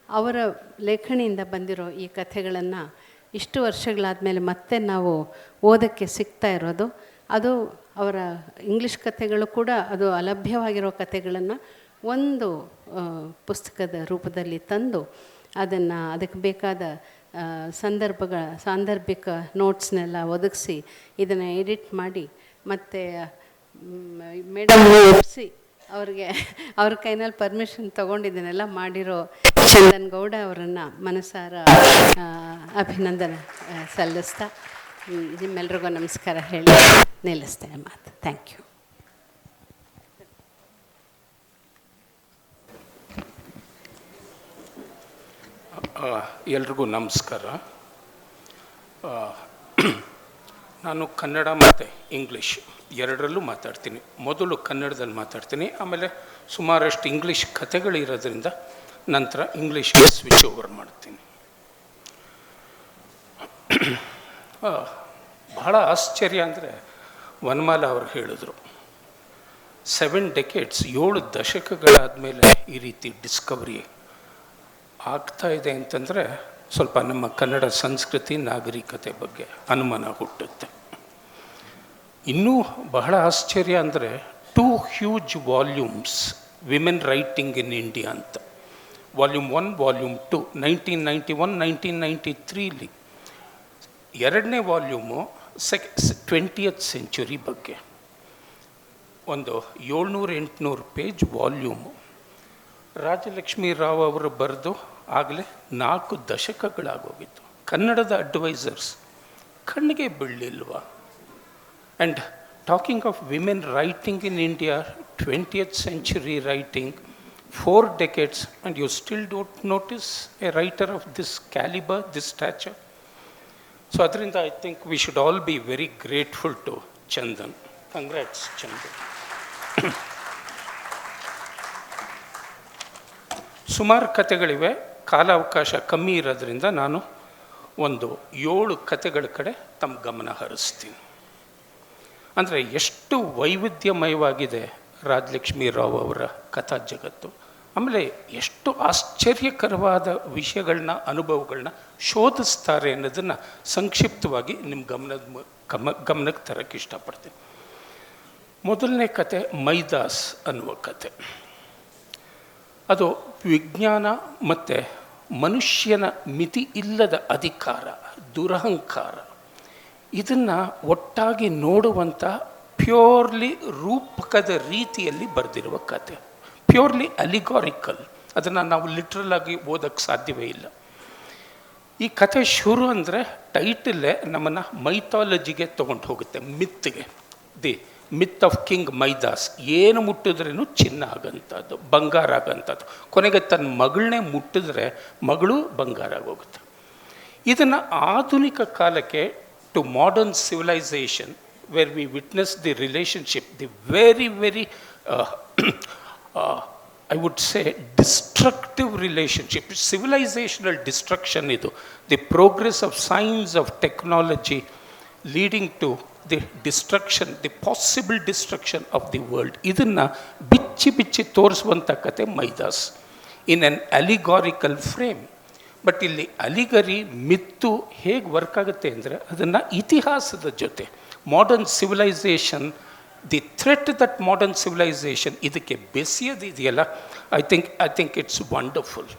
ಅವರ ಲೇಖನಿಯಿಂದ ಬಂದಿರೋ ಈ ಕಥೆಗಳನ್ನು ಇಷ್ಟು ವರ್ಷಗಳಾದಮೇಲೆ ಮತ್ತೆ ನಾವು ಓದೋಕ್ಕೆ ಸಿಗ್ತಾ ಇರೋದು, ಅದು ಅವರ ಇಂಗ್ಲೀಷ್ ಕಥೆಗಳು ಕೂಡ ಅದು ಅಲಭ್ಯವಾಗಿರೋ ಕಥೆಗಳನ್ನು ಒಂದು ಪುಸ್ತಕದ ರೂಪದಲ್ಲಿ ತಂದು ಅದಕ್ಕೆ ಬೇಕಾದ ಸಾಂದರ್ಭಿಕ ನೋಟ್ಸ್ನೆಲ್ಲ ಒದಗಿಸಿ ಇದನ್ನು ಎಡಿಟ್ ಮಾಡಿ ಮತ್ತು ಮೇಡಮ್ ಒಪ್ಪಿಸಿ ಅವ್ರ ಕೈನಲ್ಲಿ ಪರ್ಮಿಷನ್ ತೊಗೊಂಡಿದ್ದನ್ನೆಲ್ಲ ಮಾಡಿರೋ ಚಂದನ್ ಗೌಡ ಅವರನ್ನು ಮನಸಾರ ಅಭಿನಂದನೆ ಸಲ್ಲಿಸ್ತಾ ನಿಮ್ಮೆಲ್ರಿಗೂ ನಮಸ್ಕಾರ ಹೇಳಿ ನಿಲ್ಲಿಸ್ತೇನೆ ಮಾತು. Thank you. ಎಲ್ರಿಗೂ ನಮಸ್ಕಾರ. ನಾನು ಕನ್ನಡ ಮತ್ತು ಇಂಗ್ಲೀಷ್ ಎರಡರಲ್ಲೂ ಮಾತಾಡ್ತೀನಿ. ಮೊದಲು ಕನ್ನಡದಲ್ಲಿ ಮಾತಾಡ್ತೀನಿ, ಆಮೇಲೆ ಸುಮಾರಷ್ಟು ಇಂಗ್ಲೀಷ್ ಕಥೆಗಳಿರೋದ್ರಿಂದ ನಂತರ ಇಂಗ್ಲೀಷ್ಗೆ ಸ್ವಿಚ್ ಓವರ್ ಮಾಡ್ತೀನಿ. ಬಹಳ ಆಶ್ಚರ್ಯ ಅಂದರೆ ವನಮಾಲ ಅವರು ಹೇಳಿದ್ರು, 7 decades 7 ದಶಕಗಳಾದಮೇಲೆ ಈ ರೀತಿ ಡಿಸ್ಕವರಿ ಆಗ್ತಾ ಇದೆ ಅಂತಂದರೆ ಸ್ವಲ್ಪ ನಮ್ಮ ಕನ್ನಡ ಸಂಸ್ಕೃತಿ ನಾಗರಿಕತೆ ಬಗ್ಗೆ ಅನುಮಾನ ಹುಟ್ಟುತ್ತೆ. ಇನ್ನೂ ಬಹಳ ಆಶ್ಚರ್ಯ ಅಂದರೆ 2 huge volumes women writing in India ಅಂತ, ವಾಲ್ಯೂಮ್ 1 ವಾಲ್ಯೂಮ್ 2 1991 1993. ಎರಡನೇ ವಾಲ್ಯೂಮು 20th century ಬಗ್ಗೆ, ಒಂದು 700-800 ಪೇಜ್ ವಾಲ್ಯೂಮು. ರಾಜಲಕ್ಷ್ಮೀ ರಾವ್ ಅವರು ಬರೆದು ಆಗಲೇ 4 ದಶಕಗಳಾಗೋಗಿತ್ತು. ಕನ್ನಡದ ಅಡ್ವೈಸರ್ಸ್ ಕಣ್ಣಿಗೆ ಬೀಳಲಿಲ್ವಾ? And talking of women writing in India, 20th century writing, 4 decades, and you still don't notice a writer of this caliber, this stature. So ಅದರಿಂದ I think we should all be very grateful to Chandan. Congrats, Chandan. ಸುಮಾರು ಕಥೆಗಳಿವೆ, ಕಾಲಾವಕಾಶ ಕಮ್ಮಿ ಇರೋದ್ರಿಂದ ನಾನು ಒಂದು 7 ಕಥೆಗಳ ಕಡೆ ತಮ್ಮ ಗಮನ ಹರಿಸ್ತೀನಿ. ಅಂದರೆ ಎಷ್ಟು ವೈವಿಧ್ಯಮಯವಾಗಿದೆ ರಾಜಲಕ್ಷ್ಮೀ ರಾವ್ ಅವರ ಕಥಾ ಜಗತ್ತು. ಆಮೇಲೆ ಎಷ್ಟು ಆಶ್ಚರ್ಯಕರವಾದ ವಿಷಯಗಳನ್ನ, ಅನುಭವಗಳನ್ನ ಶೋಧಿಸ್ತಾರೆ ಅನ್ನೋದನ್ನು ಸಂಕ್ಷಿಪ್ತವಾಗಿ ನಿಮ್ಮ ಗಮನಕ್ಕೆ ತರಕ್ಕೆ ಇಷ್ಟಪಡ್ತೀನಿ. ಮೊದಲನೇ ಕತೆ ಮೈದಾಸ್ ಅನ್ನುವ ಕತೆ. ಅದು ವಿಜ್ಞಾನ ಮತ್ತು ಮನುಷ್ಯನ ಮಿತಿ ಇಲ್ಲದ ಅಧಿಕಾರ, ದುರಹಂಕಾರ, ಇದನ್ನು ಒಟ್ಟಾಗಿ ನೋಡುವಂಥ ಪ್ಯೂರ್ಲಿ ರೂಪಕದ ರೀತಿಯಲ್ಲಿ ಬರೆದಿರುವ ಕತೆ. ಪ್ಯೂರ್ಲಿ ಅಲಿಗಾರಿಕಲ್. ಅದನ್ನು ನಾವು ಲಿಟ್ರಲ್ ಆಗಿ ಓದೋಕ್ಕೆ ಸಾಧ್ಯವೇ ಇಲ್ಲ. ಈ ಕತೆ ಶುರು ಅಂದರೆ ಟೈಟಲ್ಲೇ ನಮ್ಮನ್ನು ಮೈಥಾಲಜಿಗೆ ತೊಗೊಂಡು ಹೋಗುತ್ತೆ, ಮಿತ್ಗೆ. The myth of king Midas, ಏನು ಮುಟ್ಟಿದ್ರೂ ಚಿನ್ನ ಆಗಂಥದ್ದು, ಬಂಗಾರ ಆಗಂಥದ್ದು. ಕೊನೆಗೆ ತನ್ನ ಮಗಳನ್ನೇ ಮುಟ್ಟಿದ್ರೆ ಮಗಳು ಬಂಗಾರ ಆಗೋಗುತ್ತೆ. ಇದನ್ನು ಆಧುನಿಕ ಕಾಲಕ್ಕೆ, to modern civilisation, where we witness the relationship, the very very I would say destructive relationship, civilizational destruction idu, the progress of science, of technology leading to the destruction, the possible destruction of the world. Idanna bichi ತೋರಿಸುವಂಥ ಕತೆ Midas in an allegorical frame. But ಇಲ್ಲಿ ಅಲಿಗರಿ ಮಿತ್ತು ಹೇಗೆ work ಆಗುತ್ತೆ ಅಂದರೆ ಅದನ್ನು ಇತಿಹಾಸದ ಜೊತೆ, modern civilisation, the threat that modern civilisation ಇದಕ್ಕೆ ಬೆಸೆಯೋದಿದೆಯಲ್ಲ, I think it's wonderful.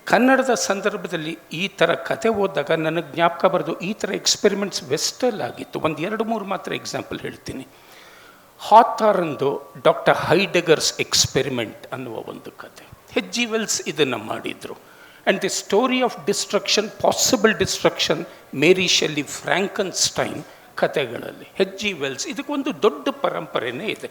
ಕನ್ನಡದ ಸಂದರ್ಭದಲ್ಲಿ ಈ ಥರ ಕತೆ ಓದಿದಾಗ ನನಗೆ ಜ್ಞಾಪಕ ಬರೋದು, ಈ ಥರ ಎಕ್ಸ್ಪೆರಿಮೆಂಟ್ಸ್ ವೆಸ್ಟಲ್ಲಿ ಆಗಿತ್ತು. ಒಂದು 2-3 ಮಾತ್ರ ಎಕ್ಸಾಂಪಲ್ ಹೇಳ್ತೀನಿ. ಹಾಥಾರಂದು ಡಾಕ್ಟರ್ ಹೈಡೆಗರ್ಸ್ ಎಕ್ಸ್ಪೆರಿಮೆಂಟ್ ಅನ್ನುವ ಒಂದು ಕತೆ, H.G. ವೆಲ್ಸ್ ಇದನ್ನು ಮಾಡಿದರು. And the story of destruction, possible destruction, Mary Shelley, Frankenstein ಕತೆಗಳಲ್ಲಿ H.G. ವೆಲ್ಸ್, ಇದಕ್ಕೊಂದು ದೊಡ್ಡ ಪರಂಪರೆನೇ ಇದೆ.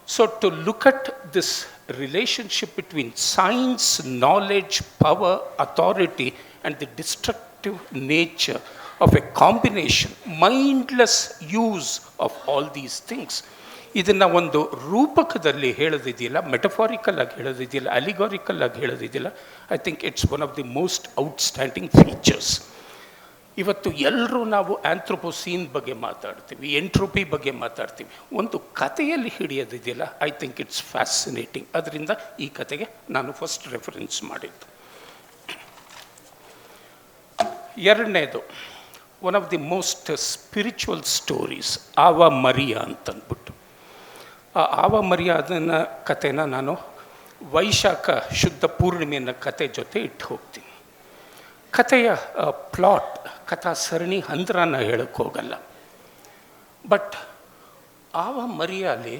So to look at this relationship between science, knowledge, power, authority and the destructive nature of a combination, mindless use of all these things, ಇದನ್ನು ಒಂದು ರೂಪಕದಲ್ಲಿ ಹೇಳೋದಿದೆಯಲ್ಲ, metaphorical ಆಗಿ ಹೇಳೋದಿದೆಯಲ್ಲ, ಅಲಿಗಾರಿಕಲ್ ಆಗಿ ಹೇಳೋದಿದೆಯಲ್ಲ, I think it's one of the most outstanding features. ಇವತ್ತು ಎಲ್ಲರೂ ನಾವು ಆಂಥ್ರೋಪೋಸೀನ್ ಬಗ್ಗೆ ಮಾತಾಡ್ತೀವಿ, ಎಂಟ್ರೋಪಿ ಬಗ್ಗೆ ಮಾತಾಡ್ತೀವಿ, ಒಂದು ಕಥೆಯಲ್ಲಿ ಹಿಡಿಯೋದಿದೆಯಲ್ಲ, ಐ ಥಿಂಕ್ ಇಟ್ಸ್ ಫ್ಯಾಸಿನೇಟಿಂಗ್. ಅದರಿಂದ ಈ ಕತೆಗೆ ನಾನು ಫಸ್ಟ್ ರೆಫರೆನ್ಸ್ ಮಾಡಿದ್ದು. ಎರಡನೇದು, one of the most spiritual stories, ಆವ ಮರಿಯಾ ಅಂತಂದ್ಬಿಟ್ಟು. ಆ ಆವ ಮರಿಯಾ ಅದನ್ನು ಕಥೆನ ನಾನು ವೈಶಾಖ ಶುದ್ಧ ಪೂರ್ಣಿಮೆಯ ಕತೆ ಜೊತೆ ಇಟ್ಟು ಹೋಗ್ತೀನಿ. ಕಥೆಯ ಪ್ಲಾಟ್, ಕಥಾ ಸರಣಿ ಹಂದ್ರನ ಹೇಳಕ್ಕೆ ಹೋಗಲ್ಲ. ಬಟ್ ಆವ ಮರಿಯಲ್ಲಿ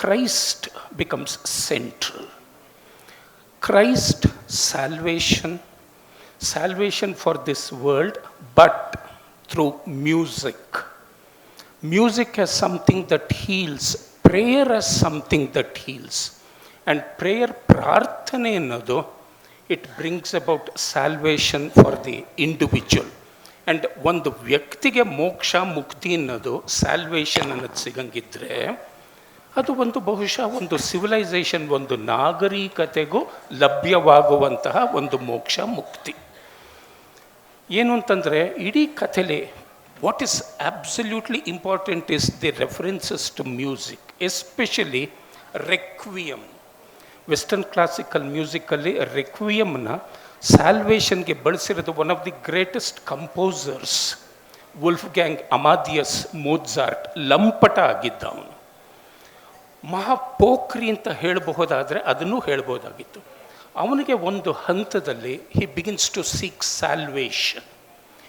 Christ becomes central. Christ, salvation for this world, but through music. Music as something that heals, prayer as something that heals. And prayer, prarthane ಅನ್ನೋದು, it brings about salvation for the individual. And ಒಂದು ವ್ಯಕ್ತಿಗೆ ಮೋಕ್ಷ, ಮುಕ್ತಿ ಅನ್ನೋದು, salvation ಅನ್ನೋದು ಸಿಗಂಗಿದ್ರೆ, ಅದು ಒಂದು ಬಹುಶಃ ಒಂದು ಸಿವಿಲೈಸೇಷನ್, ಒಂದು ನಾಗರಿಕತೆಗೂ ಲಭ್ಯವಾಗುವಂತಹ ಒಂದು ಮೋಕ್ಷ, ಮುಕ್ತಿ. ಏನು ಅಂತಂದರೆ, ಇಡೀ ಕಥೆಲಿ what is absolutely important is the references to music, especially requiem. Western classical ಮ್ಯೂಸಿಕಲ್ಲಿ ರೆಕ್ವಿಯಮ್ನ ಸ್ಯಾಲ್ವೇಷನ್ಗೆ ಬಳಸಿರೋದು one of the greatest composers, Wolfgang Amadeus Mozart. ಲಂಪಟ ಆಗಿದ್ದ ಅವನು, ಮಹಾಪೋಖ್ರಿ ಅಂತ ಹೇಳಬಹುದಾದರೆ ಅದನ್ನು ಹೇಳ್ಬೋದಾಗಿತ್ತು. ಅವನಿಗೆ ಒಂದು ಹಂತದಲ್ಲಿ he begins to seek salvation,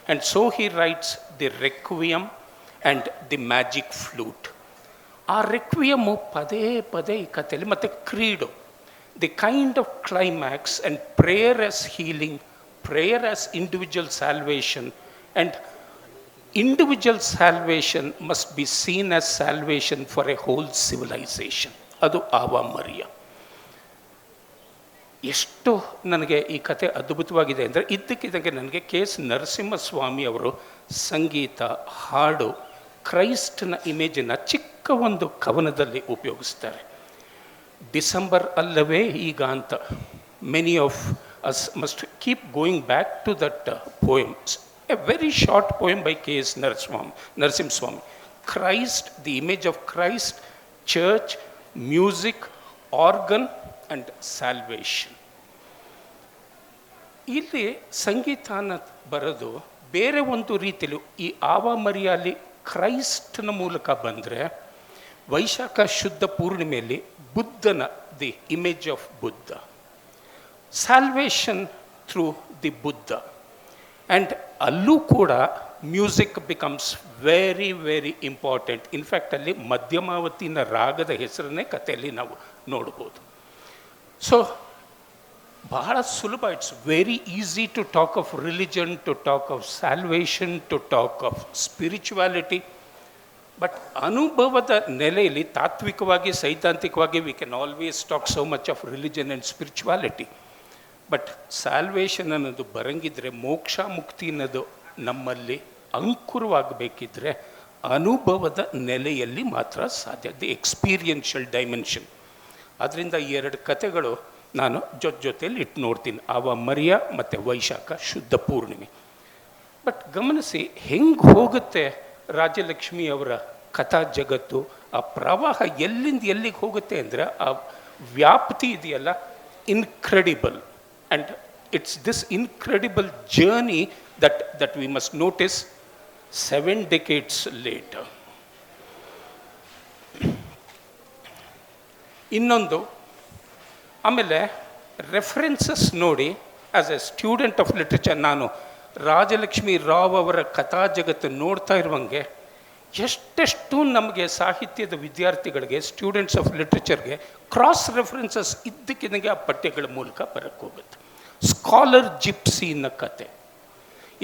and so he writes the requiem and the magic flute. ಆ ರೆಕ್ವಿಯಮ್ಮು ಪದೇ ಪದೇ ಈ ಕಥೆಯಲ್ಲಿ, ಮತ್ತು credo, the kind of climax and prayer as healing, prayer as individual salvation, and individual salvation must be seen as salvation for a whole civilisation. ಅದು Ave Maria. ಎಷ್ಟು ನನಗೆ ಈ ಕತೆ ಅದ್ಭುತವಾಗಿದೆ ಅಂದರೆ, ಇದ್ದಕ್ಕಿದ್ದಂಗೆ ನನಗೆ ಕೆ.ಎಸ್. ನರಸಿಂಹಸ್ವಾಮಿ ಅವರು ಸಂಗೀತ, ಹಾಡು, ಕ್ರೈಸ್ಟ್ನ ಇಮೇಜನ್ನು ಚಿಕ್ಕ ಒಂದು ಕವನದಲ್ಲಿ ಉಪಯೋಗಿಸ್ತಾರೆ. ಡಿಸೆಂಬರ್ ಅಲ್ಲವೇ ಈಗ ಅಂತ. Many of us must keep going back to that poems. A very short poem by K S. Narasimhaswamy. Christ, the image of Christ, church, music, organ and salvation. ಇಲ್ಲಿ ಸಂಗೀತನ ಬರೋದು ಬೇರೆ ಒಂದು ರೀತಿಯಲ್ಲಿ. ಈ ಆವ ಮರಿಯಲ್ಲಿ ಕ್ರೈಸ್ಟ್ನ ಮೂಲಕ ಬಂದರೆ, ವೈಶಾಖ ಶುದ್ಧ ಪೂರ್ಣಿಮೆಯಲ್ಲಿ ಬುದ್ಧನ, the image of Buddha, salvation through the Buddha. And ಅಲ್ಲೂ ಕೂಡ music becomes very very important. In fact ಅಲ್ಲಿ ಮಧ್ಯಮಾವತಿನ ರಾಗದ ಹೆಸರನ್ನೇ ಕಥೆಯಲ್ಲಿ ನಾವು ನೋಡ್ಬೋದು. ಸೊ ಬಹಳ ಸುಲಭ, it's very easy to talk of religion, to talk of salvation, to talk of spirituality. But ಅನುಭವದ ನೆಲೆಯಲ್ಲಿ ತಾತ್ವಿಕವಾಗಿ ಸೈದ್ಧಾಂತಿಕವಾಗಿ we can always talk so much of religion and spirituality. But salvation ಅನ್ನೋದು ಬರಂಗಿದ್ರೆ, ಮೋಕ್ಷ ಮುಕ್ತಿ ಅನ್ನೋದು ನಮ್ಮಲ್ಲಿ ಅಂಕುರವಾಗಬೇಕಿದ್ರೆ ಅನುಭವದ ನೆಲೆಯಲ್ಲಿ ಮಾತ್ರ ಸಾಧ್ಯ, ದಿ ಎಕ್ಸ್ಪೀರಿಯನ್ಷಿಯಲ್ ಡೈಮೆನ್ಷನ್. ಅದರಿಂದ ಈ 2 ಕಥೆಗಳು ನಾನು ಜೊತೆಯಲ್ಲಿ ಇಟ್ಟು ನೋಡ್ತೀನಿ, ಆವ ಮರಿಯ ಮತ್ತು ವೈಶಾಖ ಶುದ್ಧ ಪೂರ್ಣಿಮೆ. ಬಟ್ ಗಮನಿಸಿ ಹೆಂಗೆ ಹೋಗುತ್ತೆ ರಾಜಲಕ್ಷ್ಮಿ ಅವರ ಕಥಾ ಜಗತ್ತು, ಆ ಪ್ರವಾಹ ಎಲ್ಲಿಂದ ಎಲ್ಲಿಗೆ ಹೋಗುತ್ತೆ ಅಂದರೆ ಆ ವ್ಯಾಪ್ತಿ ಇದೆಯಲ್ಲ, incredible. And it's this incredible journey that we must notice 7 decades later. ಇನ್ನೊಂದು ಆಮೇಲೆ ರೆಫರೆನ್ಸಸ್ ನೋಡಿ, as A student of literature ನಾನು ರಾಜಲಕ್ಷ್ಮಿ ರಾವ್ ಅವರ ಕಥಾ ಜಗತ್ತು ನೋಡ್ತಾ ಇರುವಂಗೆ ಎಷ್ಟೆಷ್ಟು ನಮಗೆ ಸಾಹಿತ್ಯದ ವಿದ್ಯಾರ್ಥಿಗಳಿಗೆ, ಸ್ಟೂಡೆಂಟ್ಸ್ ಆಫ್ ಲಿಟ್ರೇಚರ್ಗೆ ಕ್ರಾಸ್ ರೆಫರೆನ್ಸಸ್ ಇದ್ದಕ್ಕಿದ್ದಂಗೆ ಆ ಪಠ್ಯಗಳ ಮೂಲಕ ಬರೋಕ್ಕೆ ಹೋಗುತ್ತೆ. ಸ್ಕಾಲರ್ ಜಿಪ್ಸಿನ ಕತೆ.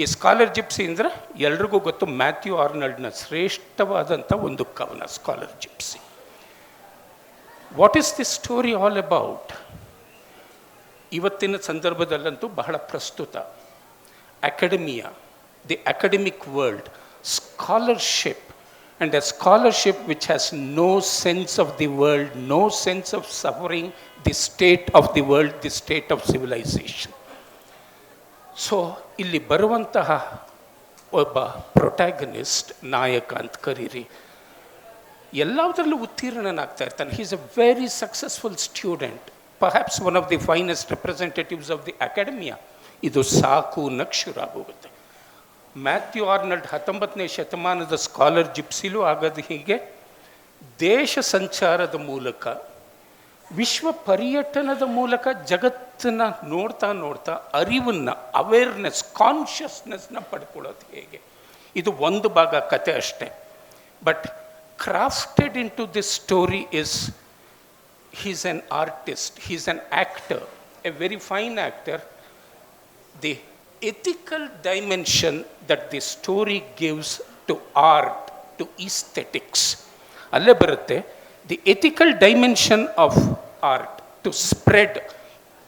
ಈ ಸ್ಕಾಲರ್ ಜಿಪ್ಸಿ ಅಂದರೆ ಎಲ್ರಿಗೂ ಗೊತ್ತು, ಮ್ಯಾಥ್ಯೂ ಆರ್ನಲ್ಡ್ನ ಶ್ರೇಷ್ಠವಾದಂಥ ಒಂದು ಕವನ scholar gipsy. What is this story all about? ಇವತ್ತಿನ ಸಂದರ್ಭದಲ್ಲಂತೂ ಬಹಳ ಪ್ರಸ್ತುತ. Academia, the academic world, scholarship, and a scholarship which has no sense of the world, no sense of suffering, the state of the world, the state of civilization. So ಇಲ್ಲಿ ಬರುವಂತಹ ಒಬ್ಬ protagonist, ನಾಯಕ ಅಂತ ಕರೀರಿ, ಎಲ್ಲದರಲ್ಲೂ ಉತ್ತೀರ್ಣನಾಗ್ತಾ ಇರ್ತಾನೆ. He is a very successful student, perhaps one of the finest representatives of the academia. ಇದು ಸಾಕು ನಕ್ಷುರಾಗೋಗುತ್ತೆ. ಮ್ಯಾಥ್ಯೂ ಆರ್ನಲ್ಡ್ 19ನೇ ಶತಮಾನದ ಸ್ಕಾಲರ್ ಜಿಪ್ಸಿಲೂ ಆಗೋದು ಹೀಗೆ. ದೇಶ ಸಂಚಾರದ ಮೂಲಕ, ವಿಶ್ವ ಪರ್ಯಟನದ ಮೂಲಕ ಜಗತ್ತನ್ನು ನೋಡ್ತಾ ನೋಡ್ತಾ ಅರಿವನ್ನು, ಅವೇರ್ನೆಸ್, ಕಾನ್ಷಿಯಸ್ನೆಸ್ನ ಪಡ್ಕೊಳ್ಳೋದು ಹೇಗೆ, ಇದು ಒಂದು ಭಾಗ ಕತೆ ಅಷ್ಟೇ. But crafted into this story is, he's an artist, he's an actor, a very fine actor. The ethical dimension that the story gives to art, to aesthetics, ಅಲ್ಲೇ ಬರುತ್ತೆ. The ethical dimension of art to spread.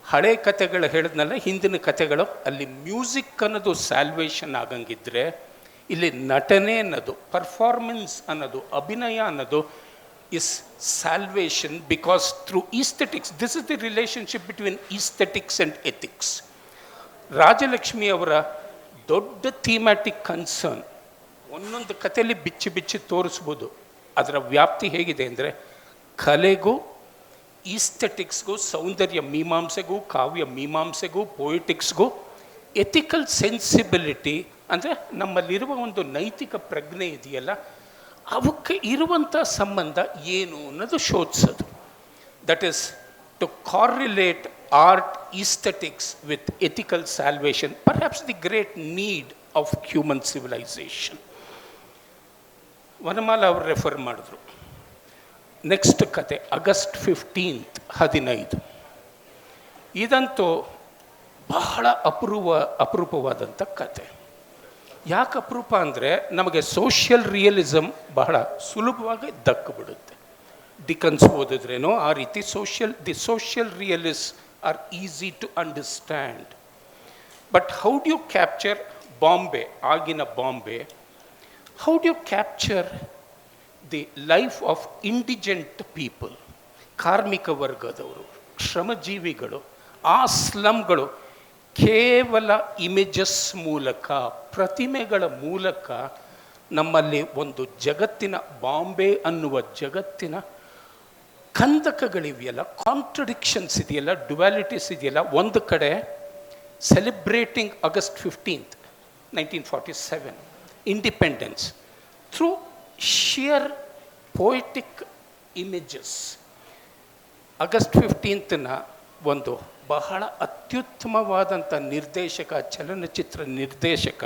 ಹಳೆ ಕಥೆಗಳು ಹೇಳಿದ್ನಲ್ಲ, ಹಿಂದಿನ ಕಥೆಗಳು, ಅಲ್ಲಿ music ಅನ್ನೋದು salvation ಆಗಂಗಿದ್ರೆ, ಇಲ್ಲಿ ನಟನೆ ಅನ್ನೋದು, ಪರ್ಫಾರ್ಮೆನ್ಸ್ ಅನ್ನೋದು, ಅಭಿನಯ ಅನ್ನೋದು is salvation. Because through aesthetics, this is the relationship between aesthetics and ethics. Rajalakshmi ಅವರ ದೊಡ್ಡ ಥೀಮ್ಯಾಟಿಕ್ ಕನ್ಸರ್ನ್ ಒಂದೊಂದು ಕಥೆಯಲ್ಲಿ ಬಿಚ್ಚಿ ಬಿಚ್ಚಿ ತೋರಿಸ್ಬೋದು. ಅದರ ವ್ಯಾಪ್ತಿ ಹೇಗಿದೆ ಅಂದರೆ, ಕಲೆಗೂ, ಈಸ್ಥೆಟಿಕ್ಸ್ಗೂ, ಸೌಂದರ್ಯ ಮೀಮಾಂಸೆಗೂ, ಕಾವ್ಯ ಮೀಮಾಂಸೆಗೂ, ಪೊಯಿಟಿಕ್ಸ್ಗೂ, ಎಥಿಕಲ್ ಸೆನ್ಸಿಬಿಲಿಟಿ ಅಂದರೆ ನಮ್ಮಲ್ಲಿರುವ ಒಂದು ನೈತಿಕ ಪ್ರಜ್ಞೆ ಇದೆಯಲ್ಲ, ಅವಕ್ಕೆ ಇರುವಂಥ ಸಂಬಂಧ ಏನು ಅನ್ನೋದು ಶೋಧಿಸೋದು. That is to correlate art, aesthetics with ethical salvation, perhaps the great need of human civilization. Vanamala ಅವರು ರೆಫರ್ ಮಾಡಿದ್ರು. ನೆಕ್ಸ್ಟ್ ಕತೆ ಆಗಸ್ಟ್ 15, 15. ಇದಂತೂ ಬಹಳ ಅಪರೂಪವಾದಂಥ ಕತೆ. ಯಾಕೆ ಅಪರೂಪ ಅಂದರೆ, ನಮಗೆ ಸೋಷಿಯಲ್ ರಿಯಲಿಸಮ್ ಬಹಳ ಸುಲಭವಾಗಿ ದಕ್ಕಿಬಿಡುತ್ತೆ. ಡಿಕನ್ಸ್ ಓದಿದ್ರೇನೋ ಆ ರೀತಿ the social realist are easy to understand. But how do you capture Bombay, agina Bombay? How do you capture the life of indigent people, ಕಾರ್ಮಿಕ ವರ್ಗದವರು, ಶ್ರಮಜೀವಿಗಳು, ಆ ಸ್ಲಮ್ಗಳು? ಕೇವಲ ಇಮೇಜಸ್ ಮೂಲಕ, ಪ್ರತಿಮೆಗಳ ಮೂಲಕ ನಮ್ಮಲ್ಲಿ ಒಂದು ಜಗತ್ತಿನ, ಬಾಂಬೆ ಅನ್ನುವ ಜಗತ್ತಿನ ಕಂದಕಗಳಿವೆಯಲ್ಲ, ಕಾಂಟ್ರಡಿಕ್ಷನ್ಸ್ ಇದೆಯಲ್ಲ, ಡ್ಯುಯಾಲಿಟೀಸ್ ಇದೆಯಲ್ಲ. ಒಂದು ಕಡೆ celebrating August 15, 1947, independence through sheer poetic images. August 15ನ ಒಂದು ಬಹಳ ಅತ್ಯುತ್ತಮವಾದಂಥ ನಿರ್ದೇಶಕ, ಚಲನಚಿತ್ರ ನಿರ್ದೇಶಕ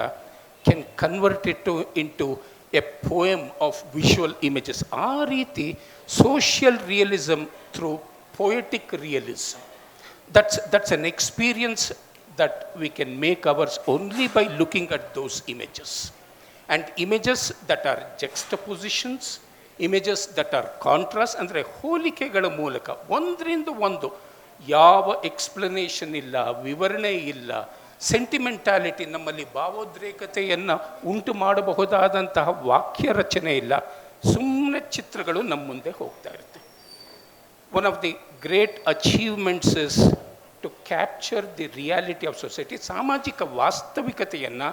can convert it into a poem of visual images. ಆ ರೀತಿ social realism through poetic realism, that's an experience that we can make ours only by looking at those images. And images that are juxtapositions, images that are contrast, ಅಂದರೆ ಹೋಲಿಕೆಗಳ ಮೂಲಕ ಒಂದರಿಂದ ಒಂದು ಯಾವ explanation ಇಲ್ಲ, ವಿವರಣೆ ಇಲ್ಲ, ಸೆಂಟಿಮೆಂಟಾಲಿಟಿ, ನಮ್ಮಲ್ಲಿ ಭಾವೋದ್ರೇಕತೆಯನ್ನು ಉಂಟು ಮಾಡಬಹುದಾದಂತಹ ವಾಕ್ಯ ರಚನೆ ಇಲ್ಲ, ಸುಮ್ಮನೆ ಚಿತ್ರಗಳು ನಮ್ಮ ಮುಂದೆ ಹೋಗ್ತಾ ಇರುತ್ತೆ. One of the great achievements is to capture the reality of society. ಸಾಮಾಜಿಕ ವಾಸ್ತವಿಕತೆಯನ್ನು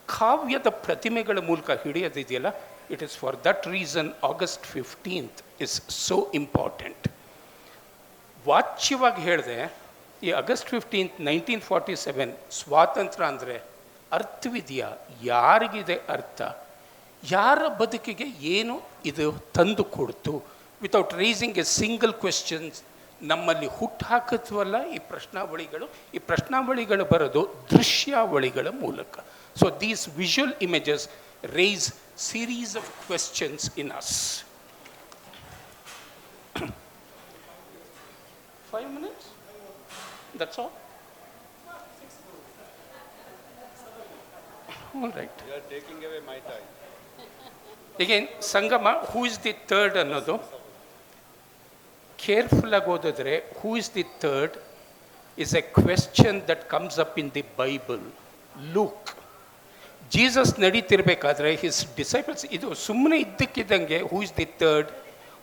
ಕಾವ್ಯದ ಪ್ರತಿಮೆಗಳ ಮೂಲಕ ಹಿಡಿಯೋದಿದೆಯಲ್ಲ, it is for that reason August 15th is so important. ವಾಚ್ಯವಾಗಿ ಹೇಳಿದೆ, ಈ August 15th 1947 ಸ್ವಾತಂತ್ರ್ಯ ಅಂದರೆ ಅರ್ಥವಿದೆಯಾ? ಯಾರಿಗಿದೆ ಅರ್ಥ? ಯಾರ ಬದುಕಿಗೆ ಏನು ಇದು ತಂದು ಕೊಡ್ತು? Without raising a single questions ನಮ್ಮಲ್ಲಿ ಹುಟ್ಟು ಹಾಕಿದ್ವಲ್ಲ ಈ ಪ್ರಶ್ನಾವಳಿಗಳು ಬರೋದು ದೃಶ್ಯಾವಳಿಗಳ ಮೂಲಕ. So these visual images rise series of questions in us. 5 minutes? That's all? All right. You are taking away my time. Again, Sangama, who is the third ಅನ್ನೋದು careful ಆಗಿ ಓದಿದ್ರೆ, who is the third is a question that comes up in the Bible. Luke. Jesus ನಡೀತಿರ್ಬೇಕಾದ್ರೆ his disciples, ಇದು ಸುಮ್ಮನೆ ಇದ್ದಕ್ಕಿದ್ದಂಗೆ who is the third,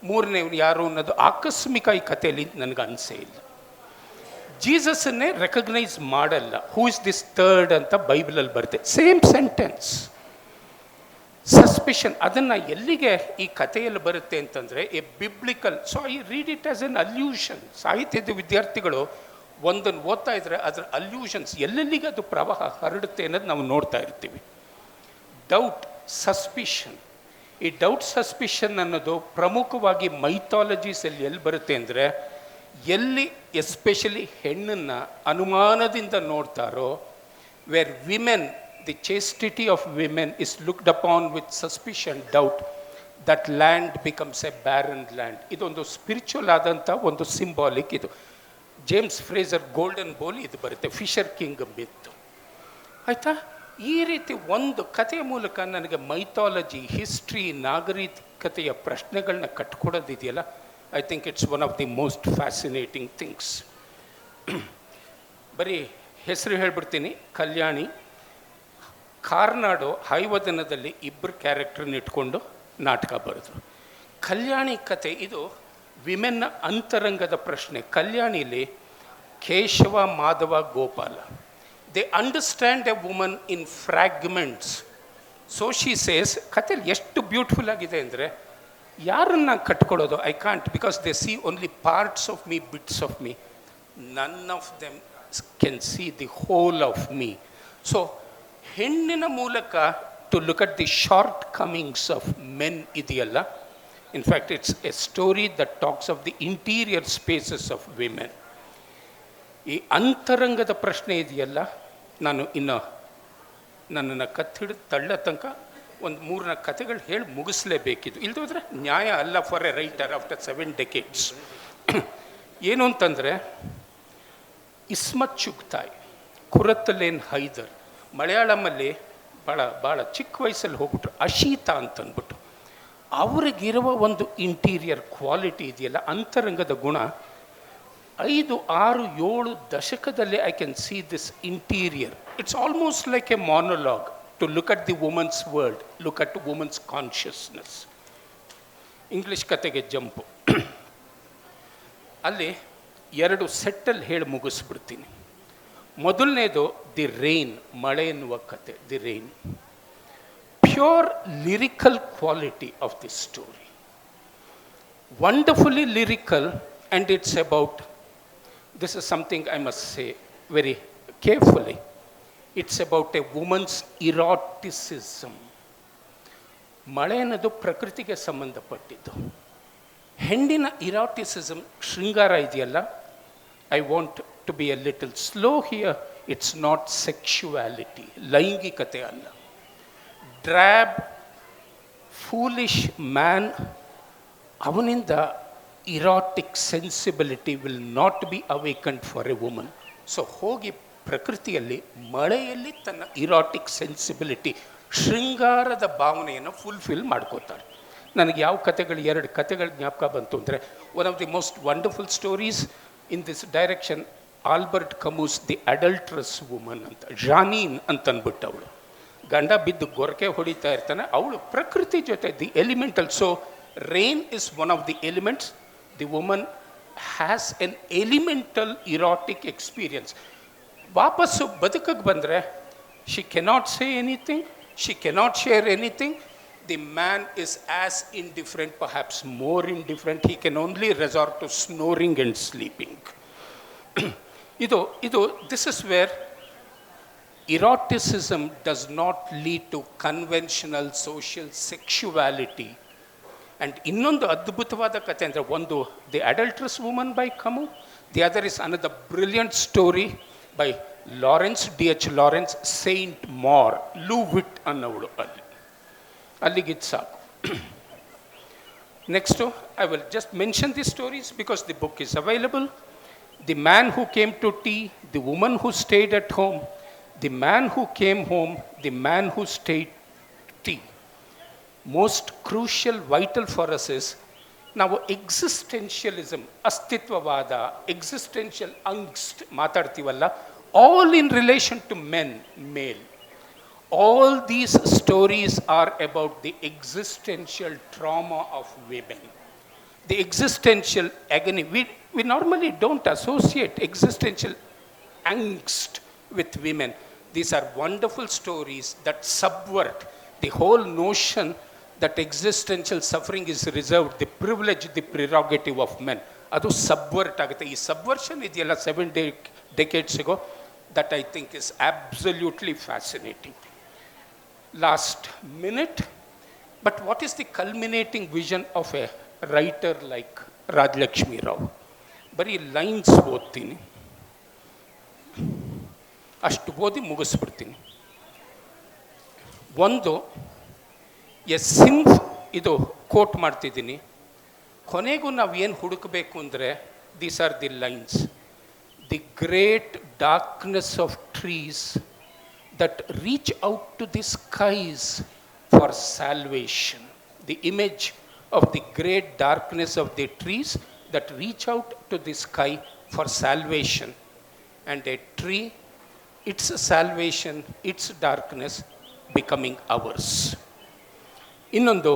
ಮೂರನೇವ್ನು ಯಾರು ಅನ್ನೋದು ಆಕಸ್ಮಿಕ ಈ ಕಥೆಯಲ್ಲಿ ನನಗೆ ಅನಿಸೇ ಇಲ್ಲ. ಜೀಸಸ್ಸನ್ನೇ ರೆಕಗ್ನೈಸ್ ಮಾಡಲ್ಲ, ಹೂ ಇಸ್ ದಿಸ್ ಥರ್ಡ್ ಅಂತ ಬೈಬಲಲ್ಲಿ ಬರುತ್ತೆ, ಸೇಮ್ ಸೆಂಟೆನ್ಸ್. ಸಸ್ಪಿಷನ್ ಅದನ್ನು ಎಲ್ಲಿಗೆ ಈ ಕಥೆಯಲ್ಲಿ ಬರುತ್ತೆ ಅಂತಂದರೆ a biblical, so I read it as an allusion. ಸಾಹಿತ್ಯದ ವಿದ್ಯಾರ್ಥಿಗಳು ಒಂದನ್ನು ಓದ್ತಾ ಇದ್ರೆ ಅದರ ಅಲ್ಯೂಷನ್ಸ್ ಎಲ್ಲೆಲ್ಲಿಗೆ ಅದು ಪ್ರವಾಹ ಹರಡುತ್ತೆ ಅನ್ನೋದು ನಾವು ನೋಡ್ತಾ ಇರ್ತೀವಿ. Doubt, suspicion. ಈ ಡೌಟ್ ಸಸ್ಪಿಷನ್ ಅನ್ನೋದು ಪ್ರಮುಖವಾಗಿ ಮೈಥಾಲಜೀಸಲ್ಲಿ ಎಲ್ಲಿ ಬರುತ್ತೆ ಅಂದರೆ, ಎಲ್ಲಿ ಎಸ್ಪೆಷಲಿ ಹೆಣ್ಣನ್ನು ಅನುಮಾನದಿಂದ ನೋಡ್ತಾರೋ, where women, the chastity of women is looked upon with suspicion, doubt, that land becomes a barren land. ಇದೊಂದು ಸ್ಪಿರಿಚುವಲ್ ಆದಂಥ ಒಂದು ಸಿಂಬಾಲಿಕ್. ಇದು ಜೇಮ್ಸ್ ಫ್ರೇಸರ್ ಗೋಲ್ಡನ್ ಬೋಲ್ ಇದು ಬರುತ್ತೆ, ಫಿಶರ್ ಕಿಂಗ್ ಮಿತ್ತು. ಆಯಿತಾ? ಈ ರೀತಿ ಒಂದು ಕಥೆಯ ಮೂಲಕ ನನಗೆ ಮೈಥಾಲಜಿ, ಹಿಸ್ಟ್ರಿ, ನಾಗರಿಕತೆಯ ಪ್ರಶ್ನೆಗಳನ್ನ ಕಟ್ಕೊಡೋದಿದೆಯಲ್ಲ, I think it's one of the most fascinating things. ಬರೀ ಹೆಸರು ಹೇಳ್ಬಿಡ್ತೀನಿ. ಕಲ್ಯಾಣಿ, ಕಾರ್ನಾಡು ಹೈವದನದಲ್ಲಿ ಇಬ್ಬರು ಕ್ಯಾರೆಕ್ಟರ್ನ ಇಟ್ಕೊಂಡು ನಾಟಕ ಬರೆದ್ರು. ಕಲ್ಯಾಣಿ ಕತೆ ಇದು ವಿಮೆನ್ನ ಅಂತರಂಗದ ಪ್ರಶ್ನೆ. ಕಲ್ಯಾಣಿಲಿ Keshava, Madhava, Gopala, they understand a woman in fragments. So she says, ಕಥೆಯಲ್ಲಿ ಎಷ್ಟು ಬ್ಯೂಟಿಫುಲ್ ಆಗಿದೆ ಅಂದರೆ, ಯಾರನ್ನ ಕಟ್ಕೊಳ್ಳೋದು? I can't, because they see only parts of me, bits of me. None of them can see the whole of me. So ಹೆಣ್ಣಿನ ಮೂಲಕ to look at the shortcomings of men ಇದೆಯಲ್ಲ, in fact it's a story that talks of the interior spaces of women. ಈ ಅಂತರಂಗದ ಪ್ರಶ್ನೆ ಇದೆಯಲ್ಲ, ನಾನು ಇನ್ನು ನನ್ನನ್ನು ಕತ್ತಿಡಿದು ತಳ್ಳ ತನಕ ಒಂದು 3-4 ಕಥೆಗಳು ಹೇಳಿ ಮುಗಿಸ್ಲೇಬೇಕಿದ್ದು, ಇಲ್ದೋದ್ರೆ ನ್ಯಾಯ ಅಲ್ಲ for A writer after 7 decades. ಏನು ಅಂತಂದರೆ, ಇಸ್ಮತ್ ಚುಗ್ತಾಯ್, ಕುರತ್ತಲೇನ್ ಹೈದರ್, ಮಲಯಾಳಮಲ್ಲಿ ಭಾಳ ಚಿಕ್ಕ ವಯಸ್ಸಲ್ಲಿ ಹೋಗ್ಬಿಟ್ರು, ಅಶೀತಾ ಅಂತಂದ್ಬಿಟ್ಟು. ಅವ್ರಿಗಿರುವ ಒಂದು ಇಂಟೀರಿಯರ್ ಕ್ವಾಲಿಟಿ ಇದೆಯಲ್ಲ, ಅಂತರಂಗದ ಗುಣ, 5, 6, 7 ದಶಕದಲ್ಲಿ I can see this interior. It's almost like a monologue to look at the woman's world, look at woman's consciousness. English ಕತೆಗೆ ಜಂಪು. ಅಲ್ಲಿ 2 ಸೆಟ್ಟಲ್ಲಿ ಹೇಳಿ ಮುಗಿಸ್ಬಿಡ್ತೀನಿ. ಮೊದಲನೇದು ದಿ ರೈನ್, ಮಳೆ ಎನ್ನುವ ಕತೆ. The rain, pure lyrical quality of this story, wonderfully lyrical, and it's about, this is something I must say very carefully, it's about a woman's eroticism. ಮಳೆ ಅನ್ನೋದು ಪ್ರಕೃತಿಗೆ ಸಂಬಂಧಪಟ್ಟಿದ್ದು. ಹೆಣ್ಣಿನ ಇರಾಟಿಸಿಸಮ್, ಶೃಂಗಾರ ಇದೆಯಲ್ಲ, I want to be a little slow here. It's not sexuality, ಲೈಂಗಿಕತೆ ಅಲ್ಲ. Drab, foolish man, ಅವನಿಂದ erotic sensibility will not be awakened for a woman. So ಹೋಗಿ ಪ್ರಕೃತಿಯಲ್ಲಿ, ಮಳೆಯಲ್ಲಿ ತನ್ನ ಇರಾಟಿಕ್ ಸೆನ್ಸಿಬಿಲಿಟಿ ಶೃಂಗಾರದ ಭಾವನೆಯನ್ನು ಫುಲ್ಫಿಲ್ ಮಾಡ್ಕೋತಾರೆ. ನನಗೆ ಯಾವ ಕಥೆಗಳು, 2 ಕಥೆಗಳು ಜ್ಞಾಪಕ ಬಂತು ಅಂದರೆ, one of the most wonderful stories in this direction, Albert Camus the adulterous woman ಅಂತ, ಜಾನೀನ್ ಅಂತನ್ಬಿಟ್ಟು ಅವಳು ಗಂಡ ಬಿದ್ದು ಗೊರಕೆ ಹೊಡಿತಾ ಇರ್ತಾನೆ, ಅವಳು ಪ್ರಕೃತಿ ಜೊತೆ the elemental. So rain is one of the elements. The woman has an elemental erotic experience. ವಾಪಸ್ಸು ಬದುಕಿಗೆ ಬಂದರೆ she cannot say anything, she cannot share anything. The man is as indifferent, perhaps more indifferent. He can only resort to snoring and sleeping. This is where eroticism does not lead to conventional social sexuality. And ಇನ್ನೊಂದು ಅದ್ಭುತವಾದ ಕಥೆ ಅಂದರೆ, ಒಂದು the adulterous woman by Camus, the other is another brilliant story by Lawrence, D.H. Lawrence, Saint Mawr, Lou Witt ಅನ್ನೋಳು. ಅಲ್ಲಿಗಿದ್ದು ಸಾಕು. Next I will just mention the stories because the book is available. The man who came to tea, the woman who stayed at home, the man who came home, the man who stayed tea. Most crucial vital for us is, ನಾವು existentialism, ಅಸ್ತಿತ್ವವಾದ, existential ಅಂಗ್ಸ್ಟ್ ಮಾತಾಡ್ತೀವಲ್ಲ, all in relation to men, male. All these stories are about the existential trauma of women, the existential agony. We normally don't associate existential angst with women. These are wonderful stories that subvert the whole notion that existential suffering is reserved, the privilege, the prerogative of men. Adu subvert ಆಗುತ್ತೆ. ಈ subversion ಇದೆಯಲ್ಲ 7 decades ago, that I think is absolutely fascinating. Last minute, but what is the culminating vision of a writer like Rajalakshmi Rao? ಬರೀ lines ಓದ್ತೀನಿ, ಅಷ್ಟು ಓದಿ ಮುಗಿಸ್ಬಿಡ್ತೀನಿ. ಒಂದು ಇದು coat ಮಾಡ್ತಿದ್ದೀನಿ. ಕೊನೆಗೂ ನಾವು ಏನು ಹುಡುಕಬೇಕು ಅಂದರೆ, these are the lines. The great darkness of trees that reach out to the skies for salvation. The image of the great darkness of the trees that reach out to the sky for salvation. And a tree, its salvation, its darkness becoming ours. Innondu,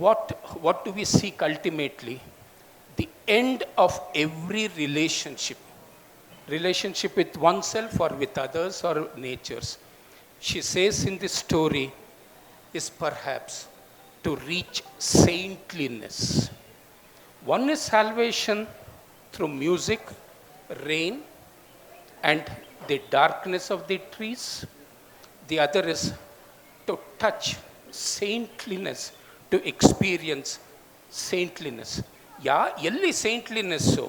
what do we seek ultimately? The end of every relationship with oneself or with others or natures, she says in this story, is perhaps to reach saintliness. One is salvation through music, rain, and the darkness of the trees. The other is to touch saintliness, to experience saintliness. Elli saintliness so?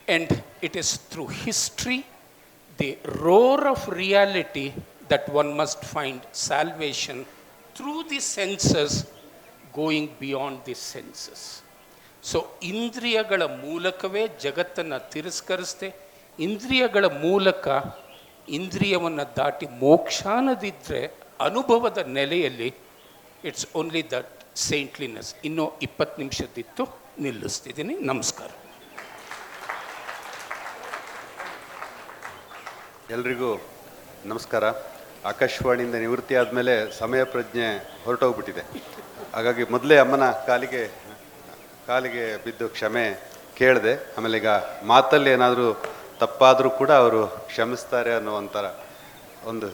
And it is through history, the roar of reality, that one must find salvation through the senses, going beyond the senses. So ಇಂದ್ರಿಯಗಳ ಮೂಲಕವೇ ಜಗತ್ತನ್ನು ತಿರಸ್ಕರಿಸ್ತೆ, ಇಂದ್ರಿಯಗಳ ಮೂಲಕ ಇಂದ್ರಿಯವನ್ನು ದಾಟಿ ಮೋಕ್ಷಾನದಿದ್ದರೆ ಅನುಭವದ ನೆಲೆಯಲ್ಲಿ it's only that ಸೈಂಟ್ಲಿನೆಸ್. ಇನ್ನೂ 20 ನಿಮಿಷದಿತ್ತು, ನಿಲ್ಲಿಸ್ತಿದ್ದೀನಿ. ನಮಸ್ಕಾರ. ಎಲ್ರಿಗೂ ನಮಸ್ಕಾರ. ಆಕಾಶವಾಣಿಯಿಂದ ನಿವೃತ್ತಿ ಆದಮೇಲೆ ಸಮಯ ಪ್ರಜ್ಞೆ ಹೊರಟೋಗ್ಬಿಟ್ಟಿದೆ. ಹಾಗಾಗಿ ಮೊದಲೇ ಅಮ್ಮನ ಕಾಲಿಗೆ ಬಿದ್ದು ಕ್ಷಮೆ ಕೇಳಿದೆ. ಆಮೇಲೆ ಈಗ ಮಾತಲ್ಲಿ ಏನಾದರೂ ತಪ್ಪಾದರೂ ಕೂಡ ಅವರು ಕ್ಷಮಿಸ್ತಾರೆ ಅನ್ನೋ ಒಂಥರ ಒಂದು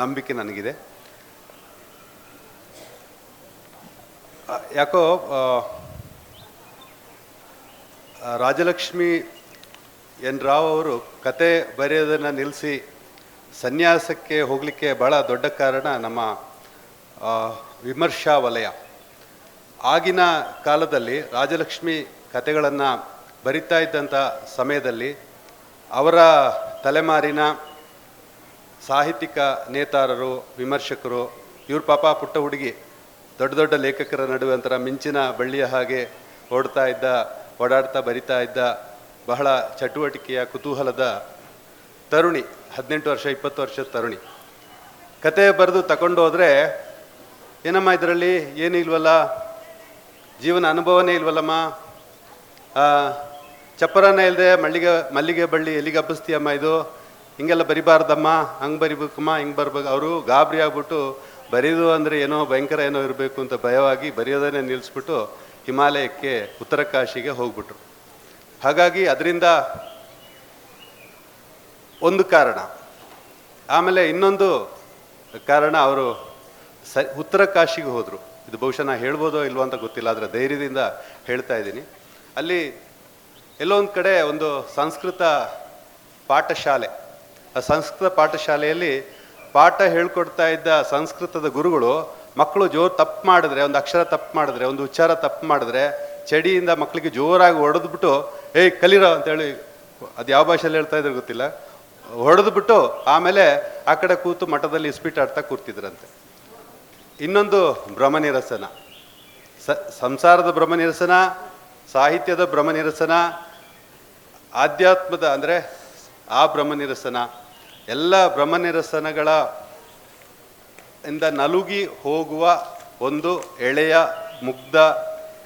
ನಂಬಿಕೆ ನನಗಿದೆ. ಯಾಕೋ ರಾಜಲಕ್ಷ್ಮಿ ಎನ್ ರಾವ್ ಅವರು ಕತೆ ಬರೆಯೋದನ್ನು ನಿಲ್ಲಿಸಿ ಸನ್ಯಾಸಕ್ಕೆ ಹೋಗಲಿಕ್ಕೆ ಭಾಳ ದೊಡ್ಡ ಕಾರಣ ನಮ್ಮ ವಿಮರ್ಶಾ ವಲಯ. ಆಗಿನ ಕಾಲದಲ್ಲಿ ರಾಜಲಕ್ಷ್ಮಿ ಕತೆಗಳನ್ನು ಬರಿತಾ ಇದ್ದಂಥ ಸಮಯದಲ್ಲಿ ಅವರ ತಲೆಮಾರಿನ ಸಾಹಿತ್ಯಿಕ ನೇತಾರರು, ವಿಮರ್ಶಕರು, ಇವ್ರ ಪಾಪ ಪುಟ್ಟ ಹುಡುಗಿ ದೊಡ್ಡ ದೊಡ್ಡ ಲೇಖಕರ ನಡುವೆ ಒಂಥರ ಮಿಂಚಿನ ಬಳ್ಳಿಯ ಹಾಗೆ ಓಡಾಡ್ತಾ ಬರಿತಾ ಇದ್ದ, ಬಹಳ ಚಟುವಟಿಕೆಯ ಕುತೂಹಲದ ತರುಣಿ, 18 ವರ್ಷ 20 ವರ್ಷದ ತರುಣಿ. ಕತೆ ಬರೆದು ತಗೊಂಡು ಹೋದರೆ, ಏನಮ್ಮ ಇದರಲ್ಲಿ ಏನೂ ಇಲ್ವಲ್ಲ, ಜೀವನ ಅನುಭವನೇ ಇಲ್ವಲ್ಲಮ್ಮ, ಚಪ್ಪರನೇ ಇಲ್ಲದೆ ಮಲ್ಲಿಗೆ ಬಳ್ಳಿ ಎಲ್ಲಿಗೆ ಹಬ್ಬಿಸ್ತೀಯಮ್ಮ, ಇದು ಹಿಂಗೆಲ್ಲ ಬರಿಬಾರ್ದಮ್ಮ, ಹಂಗೆ ಬರಿಬೇಕಮ್ಮ, ಹಿಂಗೆ ಬರ್ಬೇಕು. ಅವರು ಗಾಬರಿ ಆಗ್ಬಿಟ್ಟು ಬರೆಯೋದು ಅಂದರೆ ಏನೋ ಭಯಂಕರ ಏನೋ ಇರಬೇಕು ಅಂತ ಭಯವಾಗಿ ಬರೆಯೋದನ್ನೇ ನಿಲ್ಲಿಸ್ಬಿಟ್ಟು ಹಿಮಾಲಯಕ್ಕೆ, ಉತ್ತರ ಕಾಶಿಗೆ ಹೋಗ್ಬಿಟ್ರು. ಹಾಗಾಗಿ ಅದರಿಂದ ಒಂದು ಕಾರಣ. ಆಮೇಲೆ ಇನ್ನೊಂದು ಕಾರಣ, ಅವರು ಉತ್ತರ ಕಾಶಿಗೆ ಹೋದರು. ಇದು ಬಹುಶಃ ನಾನು ಹೇಳ್ಬೋದೋ ಇಲ್ವೋ ಅಂತ ಗೊತ್ತಿಲ್ಲ, ಆದರೆ ಧೈರ್ಯದಿಂದ ಹೇಳ್ತಾ ಇದ್ದೀನಿ. ಅಲ್ಲಿ ಎಲ್ಲೋ ಒಂದು ಕಡೆ ಒಂದು ಸಂಸ್ಕೃತ ಪಾಠಶಾಲೆ, ಆ ಸಂಸ್ಕೃತ ಪಾಠಶಾಲೆಯಲ್ಲಿ ಪಾಠ ಹೇಳ್ಕೊಡ್ತಾ ಇದ್ದ ಸಂಸ್ಕೃತದ ಗುರುಗಳು ಮಕ್ಕಳು ತಪ್ಪು ಮಾಡಿದ್ರೆ, ಒಂದು ಅಕ್ಷರ ತಪ್ಪು ಮಾಡಿದ್ರೆ, ಒಂದು ಉಚ್ಚಾರ ತಪ್ಪು ಮಾಡಿದ್ರೆ ಚಡಿಯಿಂದ ಮಕ್ಕಳಿಗೆ ಜೋರಾಗಿ ಹೊಡೆದ್ಬಿಟ್ಟು ಏಯ್ ಕಲೀರೋ ಅಂತೇಳಿ, ಅದು ಯಾವ ಭಾಷೆಯಲ್ಲಿ ಹೇಳ್ತಾ ಇದ್ರೆ ಗೊತ್ತಿಲ್ಲ, ಹೊಡೆದ್ಬಿಟ್ಟು ಆಮೇಲೆ ಆ ಕಡೆ ಕೂತು ಮಠದಲ್ಲಿ ಇಸ್ಪೀಟ್ ಆಡ್ತಾ ಕೂರ್ತಿದ್ರಂತೆ. ಇನ್ನೊಂದು ಭ್ರಮನಿರಸನ, ಸಂಸಾರದ ಭ್ರಮನಿರಸನ, ಸಾಹಿತ್ಯದ ಭ್ರಮನಿರಸನ, ಆಧ್ಯಾತ್ಮದ ಅಂದರೆ ಆ ಭ್ರಮನಿರಸನ, ಎಲ್ಲ ಭ್ರಮನಿರಸನಗಳ ಇಂದ ನಲುಗಿ ಹೋಗುವ ಒಂದು ಎಳೆಯ ಮುಗ್ಧ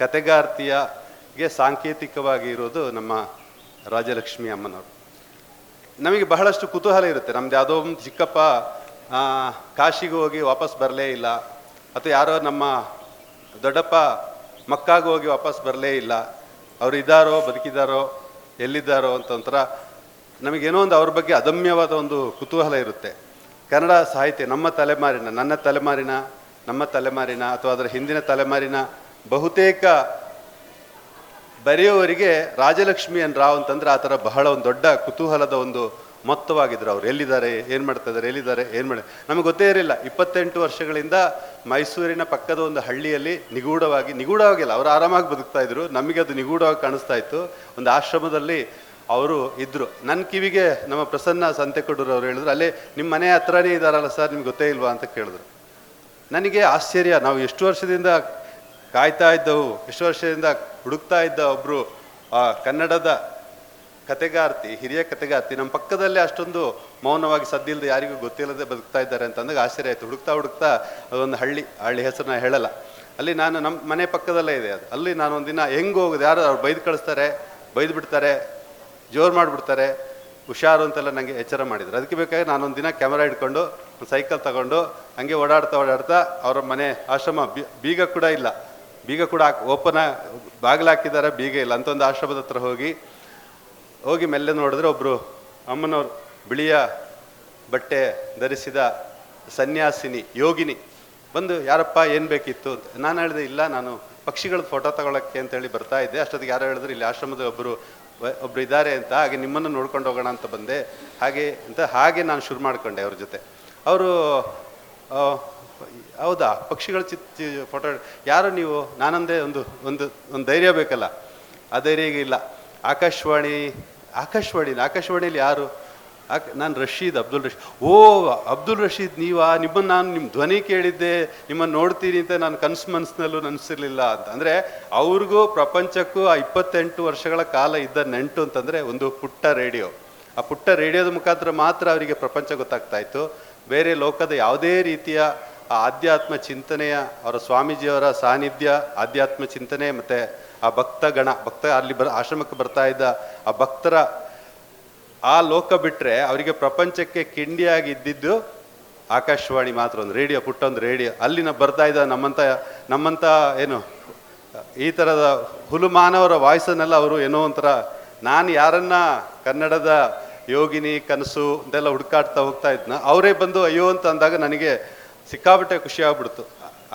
ಕತೆಗಾರ್ತಿಯಗೆ ಸಾಂಕೇತಿಕವಾಗಿ ಇರೋದು ನಮ್ಮ ರಾಜಲಕ್ಷ್ಮಿ ಅಮ್ಮನವರು. ನಮಗೆ ಬಹಳಷ್ಟು ಕುತೂಹಲ ಇರುತ್ತೆ. ನಮ್ದು ಯಾವುದೋ ಒಂದು ಚಿಕ್ಕಪ್ಪ ಕಾಶಿಗೆ ಹೋಗಿ ವಾಪಸ್ ಬರಲೇ ಇಲ್ಲ, ಅಥವಾ ಯಾರೋ ನಮ್ಮ ದೊಡ್ಡಪ್ಪ ಮಕ್ಕಾಗೆ ಹೋಗಿ ವಾಪಸ್ ಬರಲೇ ಇಲ್ಲ, ಅವರು ಇದ್ದಾರೋ ಬದುಕಿದ್ದಾರೋ ಎಲ್ಲಿದ್ದಾರೋ ಅಂತ ಒಂಥರ ನಮಗೇನೋ ಒಂದು ಅವ್ರ ಬಗ್ಗೆ ಅದಮ್ಯವಾದ ಒಂದು ಕುತೂಹಲ ಇರುತ್ತೆ. ಕನ್ನಡ ಸಾಹಿತ್ಯ ನಮ್ಮ ತಲೆಮಾರಿನ, ನನ್ನ ತಲೆಮಾರಿನ, ನಮ್ಮ ತಲೆಮಾರಿನ ಅಥವಾ ಅದರ ಹಿಂದಿನ ತಲೆಮಾರಿನ ಬಹುತೇಕ ಬರೆಯುವವರಿಗೆ ರಾಜಲಕ್ಷ್ಮಿ ಎನ್ ರಾವ್ ಅಂತಂದ್ರೆ ಆ ಥರ ಬಹಳ ಒಂದು ದೊಡ್ಡ ಕುತೂಹಲದ ಒಂದು ಮೊತ್ತವಾಗಿದ್ರು. ಅವ್ರು ಎಲ್ಲಿದ್ದಾರೆ, ಏನು ಮಾಡ್ತಾ ಇದ್ದಾರೆ, ಎಲ್ಲಿದ್ದಾರೆ, ಏನು ಮಾಡಿ ನಮಗೆ ಗೊತ್ತೇ ಇರಲಿಲ್ಲ. 28 ವರ್ಷಗಳಿಂದ ಮೈಸೂರಿನ ಪಕ್ಕದ ಒಂದು ಹಳ್ಳಿಯಲ್ಲಿ ನಿಗೂಢವಾಗಿಲ್ಲ, ಅವರು ಆರಾಮಾಗಿ ಬದುಕ್ತಾ ಇದ್ರು. ನಮಗೆ ಅದು ನಿಗೂಢವಾಗಿ ಕಾಣಿಸ್ತಾ ಇತ್ತು. ಒಂದು ಆಶ್ರಮದಲ್ಲಿ ಅವರು ಇದ್ದರು. ನನ್ನ ಕಿವಿಗೆ ನಮ್ಮ ಪ್ರಸನ್ನ ಸಂತೆಕೊಡೂರು ಅವರು ಹೇಳಿದ್ರು, ಅಲ್ಲೇ ನಿಮ್ಮ ಮನೆ ಹತ್ರನೇ ಇದ್ದಾರಲ್ಲ ಸರ್, ನಿಮ್ಗೆ ಗೊತ್ತೇ ಇಲ್ವಾ ಅಂತ ಕೇಳಿದ್ರು. ನನಗೆ ಆಶ್ಚರ್ಯ. ನಾವು ಎಷ್ಟು ವರ್ಷದಿಂದ ಕಾಯ್ತಾ ಇದ್ದವು, ಎಷ್ಟು ವರ್ಷದಿಂದ ಹುಡುಕ್ತಾ ಇದ್ದ ಒಬ್ಬರು ಕನ್ನಡದ ಕತೆಗಾರ್ತಿ, ಹಿರಿಯ ಕತೆಗಾರ್ತಿ ನಮ್ಮ ಪಕ್ಕದಲ್ಲೇ ಅಷ್ಟೊಂದು ಮೌನವಾಗಿ ಸದ್ದಿಲ್ಲದೆ ಯಾರಿಗೂ ಗೊತ್ತಿಲ್ಲದೆ ಬದುಕ್ತಾ ಇದ್ದಾರೆ ಅಂತ ಅಂದಾಗ ಆಶ್ಚರ್ಯ ಆಯಿತು. ಹುಡುಕ್ತಾ ಅದೊಂದು ಹಳ್ಳಿ ಹೆಸರನ್ನ ಹೇಳಲ್ಲ, ಅಲ್ಲಿ ನಾನು ನಮ್ಮ ಮನೆ ಪಕ್ಕದಲ್ಲೇ ಇದೆ ಅದು. ಅಲ್ಲಿ ನಾನು ಒಂದಿನ ಹೆಂಗೆ ಹೋಗೋದು, ಯಾರು ಅವ್ರು ಬೈದು ಕಳಿಸ್ತಾರೆ, ಬೈದು ಬಿಡ್ತಾರೆ, ಜೋರು ಮಾಡಿಬಿಡ್ತಾರೆ, ಹುಷಾರು ಅಂತೆಲ್ಲ ನನಗೆ ಎಚ್ಚರ ಮಾಡಿದ್ರು. ಅದಕ್ಕೆ ಬೇಕಾಗಿ ನಾನೊಂದು ದಿನ ಕ್ಯಾಮರಾ ಇಟ್ಕೊಂಡು ಒಂದು ಸೈಕಲ್ ತಗೊಂಡು ಹಂಗೆ ಓಡಾಡ್ತಾ ಅವರ ಮನೆ ಆಶ್ರಮ ಬೀಗ ಕೂಡ ಇಲ್ಲ, ಬೀಗ ಕೂಡ ಓಪನ್ ಬಾಗಿಲು ಹಾಕಿದ್ದಾರೆ, ಬೀಗ ಇಲ್ಲ ಅಂತ ಒಂದು ಆಶ್ರಮದ ಹತ್ರ ಹೋಗಿ ಮೆಲ್ಲೆ ನೋಡಿದ್ರೆ ಒಬ್ಬರು ಅಮ್ಮನವ್ರು ಬಿಳಿಯ ಬಟ್ಟೆ ಧರಿಸಿದ ಸನ್ಯಾಸಿನಿ ಯೋಗಿನಿ ಬಂದು, ಯಾರಪ್ಪ ಏನು ಬೇಕಿತ್ತು ಅಂತ. ನಾನು ಹೇಳಿದೆ, ಇಲ್ಲ ನಾನು ಪಕ್ಷಿಗಳ ಫೋಟೋ ತಗೊಳಕ್ಕೆ ಅಂತೇಳಿ ಬರ್ತಾ ಇದ್ದೆ. ಅಷ್ಟೊತ್ತಿಗೆ ಯಾರೋ ಹೇಳಿದ್ರು ಇಲ್ಲಿ ಆಶ್ರಮದ ಒಬ್ಬರು ಇದ್ದಾರೆ ಅಂತ, ಹಾಗೆ ನಿಮ್ಮನ್ನು ನೋಡ್ಕೊಂಡು ಹೋಗೋಣ ಅಂತ ಬಂದೆ, ಹಾಗೆ ನಾನು ಶುರು ಮಾಡಿಕೊಂಡೆ ಅವ್ರ ಜೊತೆ. ಅವರು ಹೌದಾ ಪಕ್ಷಿಗಳ ಫೋಟೋ ಯಾರು ನೀವು, ನಾನಂದೇ ಒಂದು ಧೈರ್ಯ ಬೇಕಲ್ಲ, ಆ ಧೈರ್ಯ ಈಗ ಇಲ್ಲ. ಆಕಾಶವಾಣಿಯಲ್ಲಿ ಯಾರು, ನಾನು ಅಬ್ದುಲ್ ರಶೀದ್. ಓ ಅಬ್ದುಲ್ ರಶೀದ್ ನೀವಾ, ನಾನು ನಿಮ್ಮ ಧ್ವನಿ ಕೇಳಿದ್ದೆ, ನಿಮ್ಮನ್ನು ನೋಡ್ತೀನಿ ಅಂತ ನಾನು ಮನಸ್ಸಿನಲ್ಲೂ ನೆನೆಸಿರ್ಲಿಲ್ಲ ಅಂತ. ಅಂದರೆ ಅವ್ರಿಗೂ ಪ್ರಪಂಚಕ್ಕೂ ಆ 28 ವರ್ಷಗಳ ಕಾಲ ಇದ್ದ ನೆಂಟು ಅಂತಂದರೆ ಒಂದು ಪುಟ್ಟ ರೇಡಿಯೋ. ಆ ಪುಟ್ಟ ರೇಡಿಯೋದ ಮುಖಾಂತರ ಮಾತ್ರ ಅವರಿಗೆ ಪ್ರಪಂಚ ಗೊತ್ತಾಗ್ತಾ ಇತ್ತು. ಬೇರೆ ಲೋಕದ ಯಾವುದೇ ರೀತಿಯ ಆ ಆಧ್ಯಾತ್ಮ ಚಿಂತನೆಯ, ಅವರ ಸ್ವಾಮೀಜಿಯವರ ಸಾನ್ನಿಧ್ಯ, ಆಧ್ಯಾತ್ಮ ಚಿಂತನೆ ಮತ್ತು ಆ ಭಕ್ತ ಅಲ್ಲಿ ಆಶ್ರಮಕ್ಕೆ ಬರ್ತಾ ಇದ್ದ ಆ ಭಕ್ತರ ಆ ಲೋಕ ಬಿಟ್ಟರೆ ಅವರಿಗೆ ಪ್ರಪಂಚಕ್ಕೆ ಕಿಂಡಿಯಾಗಿ ಇದ್ದಿದ್ದು ಆಕಾಶವಾಣಿ ಮಾತ್ರ. ಒಂದು ರೇಡಿಯೋ, ಪುಟ್ಟೊಂದು ರೇಡಿಯೋ. ಅಲ್ಲಿನ ಬರ್ತಾ ಇದ್ದ ನಮ್ಮಂಥ ಏನು ಈ ಥರದ ಹುಲುಮಾನವರ ವಾಯ್ಸನ್ನೆಲ್ಲ ಅವರು ಏನೋ ಒಂಥರ, ನಾನು ಯಾರನ್ನ ಕನ್ನಡದ ಯೋಗಿನಿ ಕನಸು ಅಂತೆಲ್ಲ ಹುಡುಕಾಡ್ತಾ ಹೋಗ್ತಾ ಇದ್ನ, ಅವರೇ ಬಂದು ಅಯ್ಯೋ ಅಂತ ಅಂದಾಗ ನನಗೆ ಸಿಕ್ಕಾಬಿಟ್ಟೆ ಖುಷಿ ಆಗ್ಬಿಡ್ತು.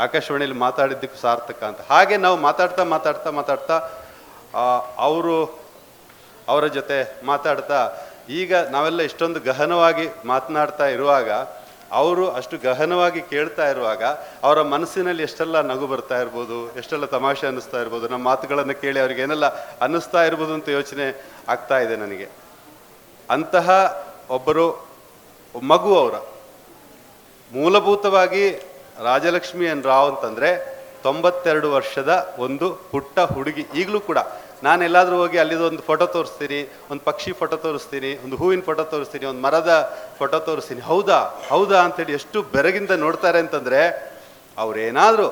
ಆಕಾಶವಾಣಿಯಲ್ಲಿ ಮಾತಾಡಿದ್ದಕ್ಕೂ ಸಾರ್ಥಕ ಅಂತ. ಹಾಗೆ ನಾವು ಮಾತಾಡ್ತಾ ಅವರ ಜೊತೆ ಮಾತಾಡ್ತಾ ಈಗ ನಾವೆಲ್ಲ ಇಷ್ಟೊಂದು ಗಹನವಾಗಿ ಮಾತನಾಡ್ತಾ ಇರುವಾಗ, ಅವರು ಅಷ್ಟು ಗಹನವಾಗಿ ಕೇಳ್ತಾ ಇರುವಾಗ ಅವರ ಮನಸ್ಸಿನಲ್ಲಿ ಎಷ್ಟೆಲ್ಲ ನಗು ಬರ್ತಾ ಇರ್ಬೋದು, ಎಷ್ಟೆಲ್ಲ ತಮಾಷೆ ಅನ್ನಿಸ್ತಾ ಇರ್ಬೋದು, ನಮ್ಮ ಮಾತುಗಳನ್ನು ಕೇಳಿ ಅವ್ರಿಗೆ ಏನೆಲ್ಲ ಅನ್ನಿಸ್ತಾ ಇರ್ಬೋದು ಅಂತ ಯೋಚನೆ ಆಗ್ತಾ ಇದೆ ನನಗೆ. ಅಂತಹ ಒಬ್ಬರು ಮಗು ಅವರ ಮೂಲಭೂತವಾಗಿ ರಾಜಲಕ್ಷ್ಮಿ ಎನ್ ರಾವ್ ಅಂತಂದರೆ 92 ವರ್ಷದ ಒಂದು ಪುಟ್ಟ ಹುಡುಗಿ. ಈಗಲೂ ಕೂಡ ನಾನೆಲ್ಲಾದರೂ ಹೋಗಿ ಅಲ್ಲಿದೊಂದು ಫೋಟೋ ತೋರಿಸ್ತೀನಿ, ಒಂದು ಪಕ್ಷಿ ಫೋಟೋ ತೋರಿಸ್ತೀನಿ, ಒಂದು ಹೂವಿನ ಫೋಟೋ ತೋರಿಸ್ತೀನಿ, ಒಂದು ಮರದ ಫೋಟೋ ತೋರಿಸ್ತೀನಿ, ಹೌದಾ ಹೌದಾ ಅಂತೇಳಿ ಎಷ್ಟು ಬೆರಗಿಂದ ನೋಡ್ತಾರೆ ಅಂತಂದರೆ, ಅವರೇನಾದರೂ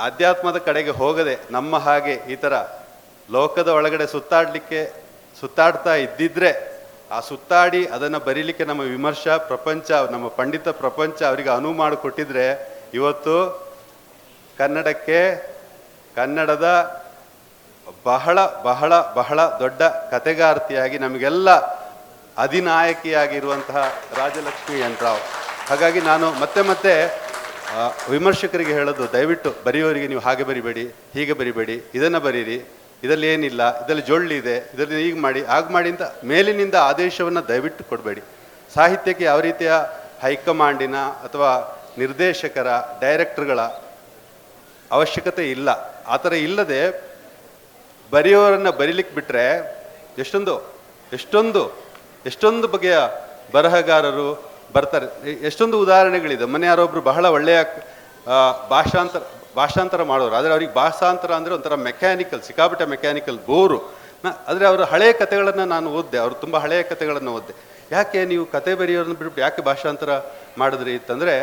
ಆಧ್ಯಾತ್ಮದ ಕಡೆಗೆ ಹೋಗದೆ ನಮ್ಮ ಹಾಗೆ ಈ ಥರ ಲೋಕದ ಒಳಗಡೆ ಸುತ್ತಾಡ್ತಾ ಇದ್ದಿದ್ರೆ, ಆ ಸುತ್ತಾಡಿ ಅದನ್ನು ಬರೀಲಿಕ್ಕೆ ನಮ್ಮ ವಿಮರ್ಶಾ ಪ್ರಪಂಚ, ನಮ್ಮ ಪಂಡಿತ ಪ್ರಪಂಚ ಅವರಿಗೆ ಅನುವು ಮಾಡಿಕೊಟ್ಟಿದ್ರೆ, ಇವತ್ತು ಕನ್ನಡದ ಬಹಳ ಬಹಳ ಬಹಳ ದೊಡ್ಡ ಕತೆಗಾರ್ತಿಯಾಗಿ ನಮಗೆಲ್ಲ ಅಧಿನಾಯಕಿಯಾಗಿರುವಂತಹ ರಾಜಲಕ್ಷ್ಮಿ ಎನ್ ರಾವ್. ಹಾಗಾಗಿ ನಾನು ಮತ್ತೆ ವಿಮರ್ಶಕರಿಗೆ ಹೇಳೋದು, ದಯವಿಟ್ಟು ಬರೆಯೋರಿಗೆ ನೀವು ಹಾಗೆ ಬರಿಬೇಡಿ, ಹೀಗೆ ಬರಿಬೇಡಿ, ಇದನ್ನು ಬರೀರಿ, ಇದರಲ್ಲಿ ಏನಿಲ್ಲ, ಇದರಲ್ಲಿ ಜೊಳ್ಳಿದೆ, ಇದರಲ್ಲಿ ಈಗ ಮಾಡಿ ಆಗ ಮಾಡಿ ಅಂತ ಮೇಲಿನಿಂದ ಆದೇಶವನ್ನು ದಯವಿಟ್ಟು ಕೊಡಬೇಡಿ. ಸಾಹಿತ್ಯಕ್ಕೆ ಯಾವ ರೀತಿಯ ಹೈಕಮಾಂಡಿನ ಅಥವಾ ನಿರ್ದೇಶಕರ, ಡೈರೆಕ್ಟರ್ಗಳ ಅವಶ್ಯಕತೆ ಇಲ್ಲ. ಆ ಥರ ಇಲ್ಲದೆ ಬರೆಯೋರನ್ನು ಬರೀಲಿಕ್ಕೆ ಬಿಟ್ಟರೆ ಎಷ್ಟೊಂದು ಬಗೆಯ ಬರಹಗಾರರು ಬರ್ತಾರೆ. ಎಷ್ಟೊಂದು ಉದಾಹರಣೆಗಳಿದೆ. ಮೊನ್ನೆ ಯಾರೊಬ್ಬರು ಬಹಳ ಒಳ್ಳೆಯ ಭಾಷಾಂತರ ಮಾಡೋರು, ಆದರೆ ಅವ್ರಿಗೆ ಭಾಷಾಂತರ ಅಂದರೆ ಒಂಥರ ಮೆಕ್ಯಾನಿಕಲ್, ಸಿಕ್ಕಾಪಟ್ಟೆ ಮೆಕ್ಯಾನಿಕಲ್, ಬೋರು. ಆದರೆ ಅವರ ಹಳೆಯ ಕಥೆಗಳನ್ನು ನಾನು ಓದಿದೆ, ಅವರು ತುಂಬ ಹಳೆಯ ಕಥೆಗಳನ್ನು ಓದಿದೆ. ಯಾಕೆ ನೀವು ಕತೆ ಬರೆಯೋರನ್ನ ಬಿಟ್ಬಿಟ್ಟು ಯಾಕೆ ಭಾಷಾಂತರ ಮಾಡಿದ್ರಿ ಅಂತಂದರೆ,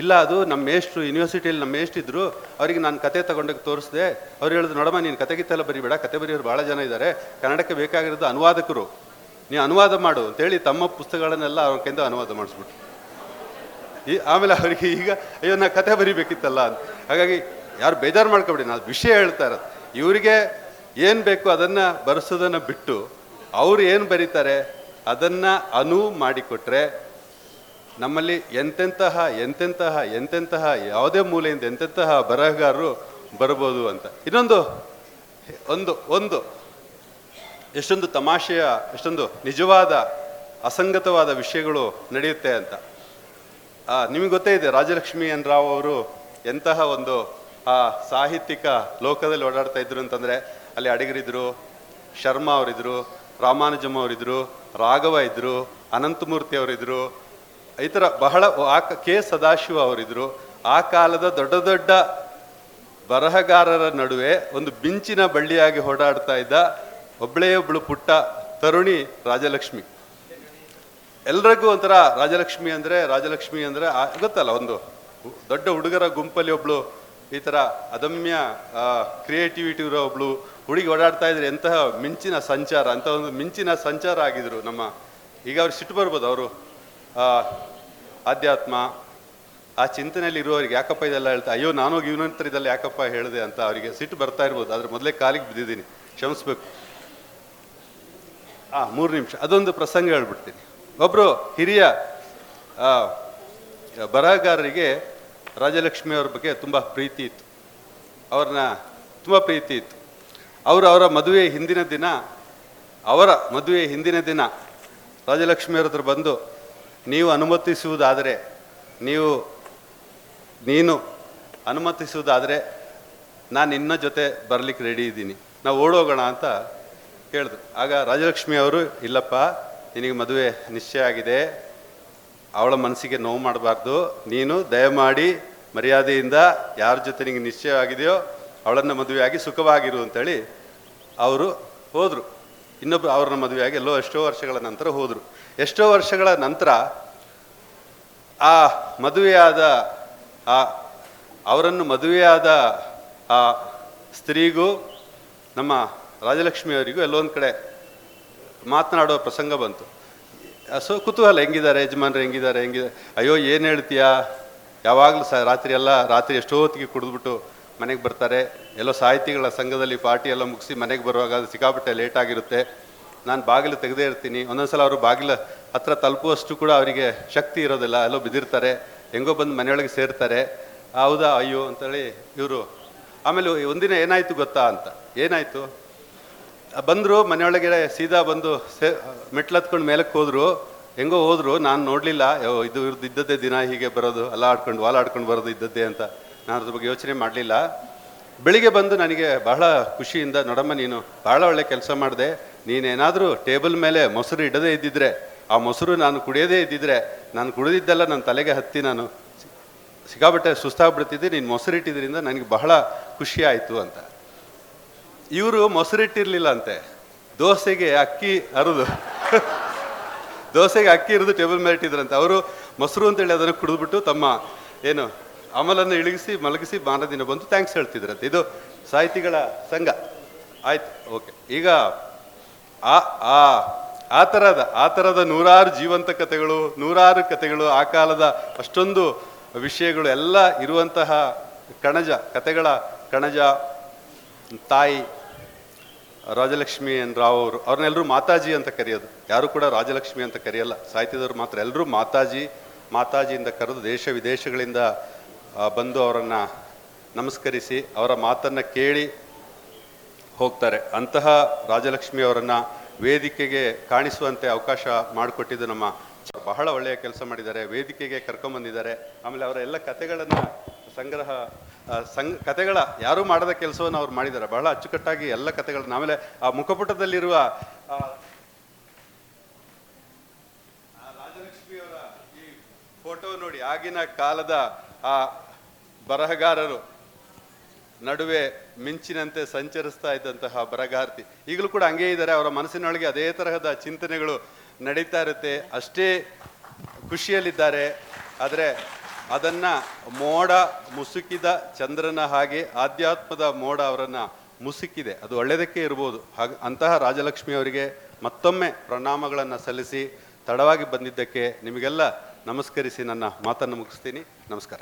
ಇಲ್ಲ ಅದು ನಮ್ಮ ಮೇಷ್ಟ್ರು, ಯೂನಿವರ್ಸಿಟಿಯಲ್ಲಿ ನಮ್ಮ ಮೇಷ್ಟ್ರಿದ್ರು, ಅವರಿಗೆ ನಾನು ಕತೆ ತಗೊಂಡೋಗಿ ತೋರಿಸಿದೆ. ಅವ್ರು ಹೇಳಿದ್ರು, ನೋಡಮ್ಮ ನೀನು ಕತೆಗಿತ್ತೆಲ್ಲ ಬರಿಬೇಡ, ಕತೆ ಬರೆಯೋರು ಭಾಳ ಜನ ಇದ್ದಾರೆ, ಕನ್ನಡಕ್ಕೆ ಬೇಕಾಗಿರೋದು ಅನುವಾದಕರು, ನೀವು ಅನುವಾದ ಮಾಡು ಅಂತೇಳಿ ತಮ್ಮ ಪುಸ್ತಕಗಳನ್ನೆಲ್ಲ ಅವ್ರ ಕೈಯಿಂದ ಅನುವಾದ ಮಾಡಿಸ್ಬಿಟ್ಟು ಆಮೇಲೆ ಅವರಿಗೆ ಈಗ ಅಯ್ಯೋ ನಾ ಕತೆ ಬರಿಬೇಕಿತ್ತಲ್ಲ ಅಂತ. ಹಾಗಾಗಿ ಯಾರು ಬೇಜಾರು ಮಾಡ್ಕೊಬೇಡಿ, ನಾನು ವಿಷಯ ಹೇಳ್ತಾ ಇರೋದು. ಇವರಿಗೆ ಏನು ಬೇಕು ಅದನ್ನು ಬರೆಸೋದನ್ನು ಬಿಟ್ಟು ಅವರು ಏನು ಬರೀತಾರೆ ಅದನ್ನು ಅನುವು ಮಾಡಿಕೊಟ್ರೆ ನಮ್ಮಲ್ಲಿ ಎಂತೆಂತಹ ಯಾವುದೇ ಮೂಲೆಯಿಂದ ಎಂತೆಂತಹ ಬರಹಗಾರರು ಬರ್ಬೋದು ಅಂತ. ಇನ್ನೊಂದು ಒಂದು ಎಷ್ಟೊಂದು ತಮಾಷೆಯ, ಎಷ್ಟೊಂದು ನಿಜವಾದ ಅಸಂಗತವಾದ ವಿಷಯಗಳು ನಡೆಯುತ್ತೆ ಅಂತ. ನಿಮಗೆ ಗೊತ್ತೇ ಇದೆ, ರಾಜಲಕ್ಷ್ಮಿ ಎನ್ ರಾವ್ ಅವರು ಎಂತಹ ಒಂದು ಸಾಹಿತ್ಯಿಕ ಲೋಕದಲ್ಲಿ ಓಡಾಡ್ತಾ ಇದ್ರು ಅಂತಂದರೆ, ಅಲ್ಲಿ ಅಡಿಗರಿದ್ರು, ಶರ್ಮಾ ಅವರಿದ್ರು, ರಾಮಾನುಜಮ್ ಅವರಿದ್ರು, ರಾಘವ ಇದ್ದರು, ಅನಂತಮೂರ್ತಿ ಅವರಿದ್ರು, ಈ ಥರ ಬಹಳ ಕೆ ಸದಾಶಿವ ಅವರಿದ್ರು. ಆ ಕಾಲದ ದೊಡ್ಡ ದೊಡ್ಡ ಬರಹಗಾರರ ನಡುವೆ ಒಂದು ಬಿಂಚಿನ ಬಳ್ಳಿಯಾಗಿ ಓಡಾಡ್ತಾ ಇದ್ದ ಒಬ್ಬಳು ಪುಟ್ಟ ತರುಣಿ ರಾಜಲಕ್ಷ್ಮಿ. ಎಲ್ರಿಗೂ ಒಂಥರ ರಾಜಲಕ್ಷ್ಮಿ ಅಂದರೆ ಗೊತ್ತಲ್ಲ, ಒಂದು ದೊಡ್ಡ ಹುಡುಗರ ಗುಂಪಲ್ಲಿ ಒಬ್ಳು ಈ ಥರ ಅದಮ್ಯ ಕ್ರಿಯೇಟಿವಿಟಿ ಇರೋ ಒಬ್ಳು ಹುಡುಗಿ ಓಡಾಡ್ತಾ ಇದ್ರೆ ಎಂತಹ ಮಿಂಚಿನ ಸಂಚಾರ, ಅಂತ ಒಂದು ಮಿಂಚಿನ ಸಂಚಾರ ಆಗಿದ್ರು ನಮ್ಮ. ಈಗ ಅವ್ರಿಗೆ ಸಿಟ್ಟು ಬರ್ಬೋದು, ಅವರು ಆಧ್ಯಾತ್ಮ ಆ ಚಿಂತನೆಯಲ್ಲಿ ಇರುವವರಿಗೆ ಯಾಕಪ್ಪ ಇದೆಲ್ಲ ಹೇಳ್ತಾ, ಅಯ್ಯೋ ನಾನೋಗಿ ಇವನಂತರ ಇದೆಲ್ಲ ಯಾಕಪ್ಪ ಹೇಳಿದೆ ಅಂತ ಅವರಿಗೆ ಸಿಟ್ಟು ಬರ್ತಾ ಇರ್ಬೋದು. ಅದ್ರ ಮೊದಲೇ ಕಾಲಿಗೆ ಬಿದ್ದಿದ್ದೀನಿ, ಕ್ಷಮಿಸ್ಬೇಕು. 3 ನಿಮಿಷ ಅದೊಂದು ಪ್ರಸಂಗ ಹೇಳ್ಬಿಡ್ತೀನಿ. ಒಬ್ಬರು ಹಿರಿಯ ಬರಹಗಾರರಿಗೆ ರಾಜಲಕ್ಷ್ಮಿ ಅವ್ರ ಬಗ್ಗೆ ತುಂಬ ಪ್ರೀತಿ ಇತ್ತು, ಅವ್ರನ್ನ ತುಂಬ ಪ್ರೀತಿ ಇತ್ತು. ಅವರ ಮದುವೆ ಹಿಂದಿನ ದಿನ ರಾಜಲಕ್ಷ್ಮಿ ಅವ್ರ ಹತ್ರ ಬಂದು, ನೀನು ಅನುಮತಿಸುವುದಾದರೆ ನಾನು ನಿನ್ನ ಜೊತೆ ಬರಲಿಕ್ಕೆ ರೆಡಿ ಇದ್ದೀನಿ, ನಾವು ಓಡೋಗೋಣ ಅಂತ ಹೇಳಿದ್ರು. ಆಗ ರಾಜಲಕ್ಷ್ಮಿ ಅವರು, ಇಲ್ಲಪ್ಪ ನಿನಗೆ ಮದುವೆ ನಿಶ್ಚಯ ಆಗಿದೆ, ಅವಳ ಮನಸ್ಸಿಗೆ ನೋವು ಮಾಡಬಾರ್ದು, ನೀನು ದಯಮಾಡಿ ಮರ್ಯಾದೆಯಿಂದ ಯಾರ ಜೊತೆ ನಿನಗೆ ನಿಶ್ಚಯ ಆಗಿದೆಯೋ ಅವಳನ್ನು ಮದುವೆಯಾಗಿ ಸುಖವಾಗಿರು ಅಂತೇಳಿ ಅವರು ಹೋದರು. ಇನ್ನೊಬ್ಬರು ಅವ್ರನ್ನ ಮದುವೆಯಾಗಿ ಎಷ್ಟೋ ವರ್ಷಗಳ ನಂತರ ಹೋದರು. ಎಷ್ಟೋ ವರ್ಷಗಳ ನಂತರ ಅವರನ್ನು ಮದುವೆಯಾದ ಆ ಸ್ತ್ರೀಗೂ ನಮ್ಮ ರಾಜಲಕ್ಷ್ಮಿ ಅವರಿಗೂ ಎಲ್ಲೊಂದು ಕಡೆ ಮಾತನಾಡೋ ಪ್ರಸಂಗ ಬಂತು. ಸೊ ಕುತೂಹಲ, ಹೆಂಗಿದ್ದಾರೆ ಯಜಮಾನ್ರು, ಹೆಂಗಿದ್ದಾರೆ, ಅಯ್ಯೋ ಏನು ಹೇಳ್ತೀಯಾ, ಯಾವಾಗಲೂ ರಾತ್ರಿ ಎಷ್ಟೋ ಹೊತ್ತಿಗೆ ಕುಡಿದ್ಬಿಟ್ಟು ಮನೆಗೆ ಬರ್ತಾರೆ, ಎಲ್ಲೋ ಸಾಹಿತಿಗಳ ಸಂಘದಲ್ಲಿ ಪಾರ್ಟಿ ಎಲ್ಲ ಮುಗಿಸಿ ಮನೆಗೆ ಬರುವಾಗ ಅದು ಸಿಕ್ಕಾಪಟ್ಟೆ ಲೇಟ್ ಆಗಿರುತ್ತೆ, ನಾನು ಬಾಗಿಲು ತೆಗೆದೇ ಇರ್ತೀನಿ, ಒಂದೊಂದ್ಸಲ ಅವರು ಬಾಗಿಲು ಹತ್ರ ತಲುಪುವಷ್ಟು ಕೂಡ ಅವರಿಗೆ ಶಕ್ತಿ ಇರೋದಿಲ್ಲ, ಎಲ್ಲೋ ಬಿದ್ದಿರ್ತಾರೆ, ಹೆಂಗೋ ಬಂದು ಮನೆಯೊಳಗೆ ಸೇರ್ತಾರೆ. ಹೌದಾ, ಅಯ್ಯೋ ಅಂತೇಳಿ ಇವರು. ಆಮೇಲೆ ಒಂದಿನ ಏನಾಯಿತು ಗೊತ್ತಾ ಅಂತ, ಏನಾಯಿತು, ಬಂದರು ಮನೆಯೊಳಗೆ ಸೀದಾ ಬಂದು ಮೆಟ್ಲತ್ಕೊಂಡು ಮೇಲಕ್ಕೆ ಹೋದರು, ಹೆಂಗೋ ಹೋದರು, ನಾನು ನೋಡಲಿಲ್ಲ, ಇದು ಇದ್ದದ್ದೇ ದಿನ ಹೀಗೆ ಬರೋದು, ವಾಲಾಡ್ಕೊಂಡು ಬರೋದು ಇದ್ದದ್ದೇ ಅಂತ ನಾನು ಅದ್ರ ಬಗ್ಗೆ ಯೋಚನೆ ಮಾಡಲಿಲ್ಲ. ಬೆಳಿಗ್ಗೆ ಬಂದು ನನಗೆ ಬಹಳ ಖುಷಿಯಿಂದ, ನೋಡಮ್ಮ ನೀನು ಭಾಳ ಒಳ್ಳೆ ಕೆಲಸ ಮಾಡಿದೆ, ನೀನೇನಾದರೂ ಟೇಬಲ್ ಮೇಲೆ ಮೊಸರು ಇಡದೇ ಇದ್ದಿದ್ರೆ, ಆ ಮೊಸರು ನಾನು ಕುಡಿಯೋದೇ ಇದ್ದಿದ್ರೆ, ನಾನು ಕುಡಿದಿದ್ದೆಲ್ಲ ನನ್ನ ತಲೆಗೆ ಹತ್ತಿ ನಾನು ಸಿಕ್ಕಾಬಟ್ಟೆ ಸುಸ್ತಾಗ್ಬಿಡ್ತಿದ್ದೆ, ನೀನು ಮೊಸರು ಇಟ್ಟಿದ್ರಿಂದ ನನಗೆ ಬಹಳ ಖುಷಿ ಆಯಿತು ಅಂತ. ಇವರು ಮೊಸರಿಟ್ಟಿರ್ಲಿಲ್ಲ ಅಂತೆ, ದೋಸೆಗೆ ಅಕ್ಕಿ ಅರಿದು ಟೇಬಲ್ ಮೇಲೆ ಇಟ್ಟಿದ್ರಂತೆ. ಅವರು ಮೊಸರು ಅಂತೇಳಿ ಅದನ್ನು ಕುಡಿದ್ಬಿಟ್ಟು ತಮ್ಮ ಏನು ಅಮಲನ್ನು ಇಳಿಸಿ ಮಲಗಿಸಿ ಮಾರದಿನ ಬಂದು ಥ್ಯಾಂಕ್ಸ್ ಹೇಳ್ತಿದ್ರಂತೆ. ಇದು ಸಾಹಿತಿಗಳ ಸಂಘ. ಆಯ್ತು, ಓಕೆ. ಈಗ ಆ ಥರದ ನೂರಾರು ಜೀವಂತ ಕಥೆಗಳು, ನೂರಾರು ಕಥೆಗಳು, ಆ ಕಾಲದ ಅಷ್ಟೊಂದು ವಿಷಯಗಳು ಎಲ್ಲ ಇರುವಂತಹ ಕಥೆಗಳ ಕಣಜ ತಾಯಿ ರಾಜಲಕ್ಷ್ಮಿ ಎನ್ ರಾವ್ ಅವರು. ಅವ್ರನ್ನೆಲ್ಲರೂ ಮಾತಾಜಿ ಅಂತ ಕರೆಯೋದು, ಯಾರು ಕೂಡ ರಾಜಲಕ್ಷ್ಮಿ ಅಂತ ಕರೆಯಲ್ಲ. ಸಾಹಿತ್ಯದವರು ಮಾತ್ರ ಎಲ್ಲರೂ ಮಾತಾಜಿಯಿಂದ ಕರೆದು ದೇಶ ವಿದೇಶಗಳಿಂದ ಬಂದು ಅವರನ್ನು ನಮಸ್ಕರಿಸಿ ಅವರ ಮಾತನ್ನು ಕೇಳಿ ಹೋಗ್ತಾರೆ. ಅಂತಹ ರಾಜಲಕ್ಷ್ಮಿ ಅವರನ್ನು ವೇದಿಕೆಗೆ ಕಾಣಿಸುವಂತೆ ಅವಕಾಶ ಮಾಡಿಕೊಟ್ಟಿದ್ದು ನಮ್ಮ ಬಹಳ ಒಳ್ಳೆಯ ಕೆಲಸ ಮಾಡಿದ್ದಾರೆ. ವೇದಿಕೆಗೆ ಕರ್ಕೊಂಬಂದಿದ್ದಾರೆ. ಆಮೇಲೆ ಅವರ ಎಲ್ಲ ಕಥೆಗಳನ್ನು ಕಥೆಗಳ ಯಾರೂ ಮಾಡದ ಕೆಲಸವನ್ನು ಅವ್ರು ಮಾಡಿದ್ದಾರೆ. ಬಹಳ ಅಚ್ಚುಕಟ್ಟಾಗಿ ಎಲ್ಲ ಕಥೆಗಳನ್ನ. ಆಮೇಲೆ ಆ ಮುಖಪುಟದಲ್ಲಿರುವ ರಾಜಲಕ್ಷ್ಮಿಯವರ ಈ ಫೋಟೋ ನೋಡಿ, ಆಗಿನ ಕಾಲದ ಆ ಬರಹಗಾರರು ನಡುವೆ ಮಿಂಚಿನಂತೆ ಸಂಚರಿಸ್ತಾ ಇದ್ದಂತಹ ಬರಹಗಾರ್ತಿ ಈಗಲೂ ಕೂಡ ಹಂಗೇ ಇದ್ದಾರೆ. ಅವರ ಮನಸ್ಸಿನೊಳಗೆ ಅದೇ ತರಹದ ಚಿಂತನೆಗಳು ನಡೀತಾ ಇರುತ್ತೆ, ಅಷ್ಟೇ ಖುಷಿಯಲ್ಲಿದ್ದಾರೆ. ಆದರೆ ಅದನ್ನ ಮೋಡ ಮುಸುಕಿದ ಚಂದ್ರನ ಹಾಗೆ ಆಧ್ಯಾತ್ಮದ ಮೋಡ ಅವರನ್ನು ಮುಸುಕಿದೆ. ಅದು ಒಳ್ಳೆಯದಕ್ಕೆ ಇರ್ಬೋದು. ಅಂತಹ ರಾಜಲಕ್ಷ್ಮಿ ಅವರಿಗೆ ಮತ್ತೊಮ್ಮೆ ಪ್ರಣಾಮಗಳನ್ನು ಸಲ್ಲಿಸಿ ತಡವಾಗಿ ಬಂದಿದ್ದಕ್ಕೆ ನಿಮಗೆಲ್ಲ ನಮಸ್ಕರಿಸಿ ನನ್ನ ಮಾತನ್ನು ಮುಗಿಸ್ತೀನಿ. ನಮಸ್ಕಾರ.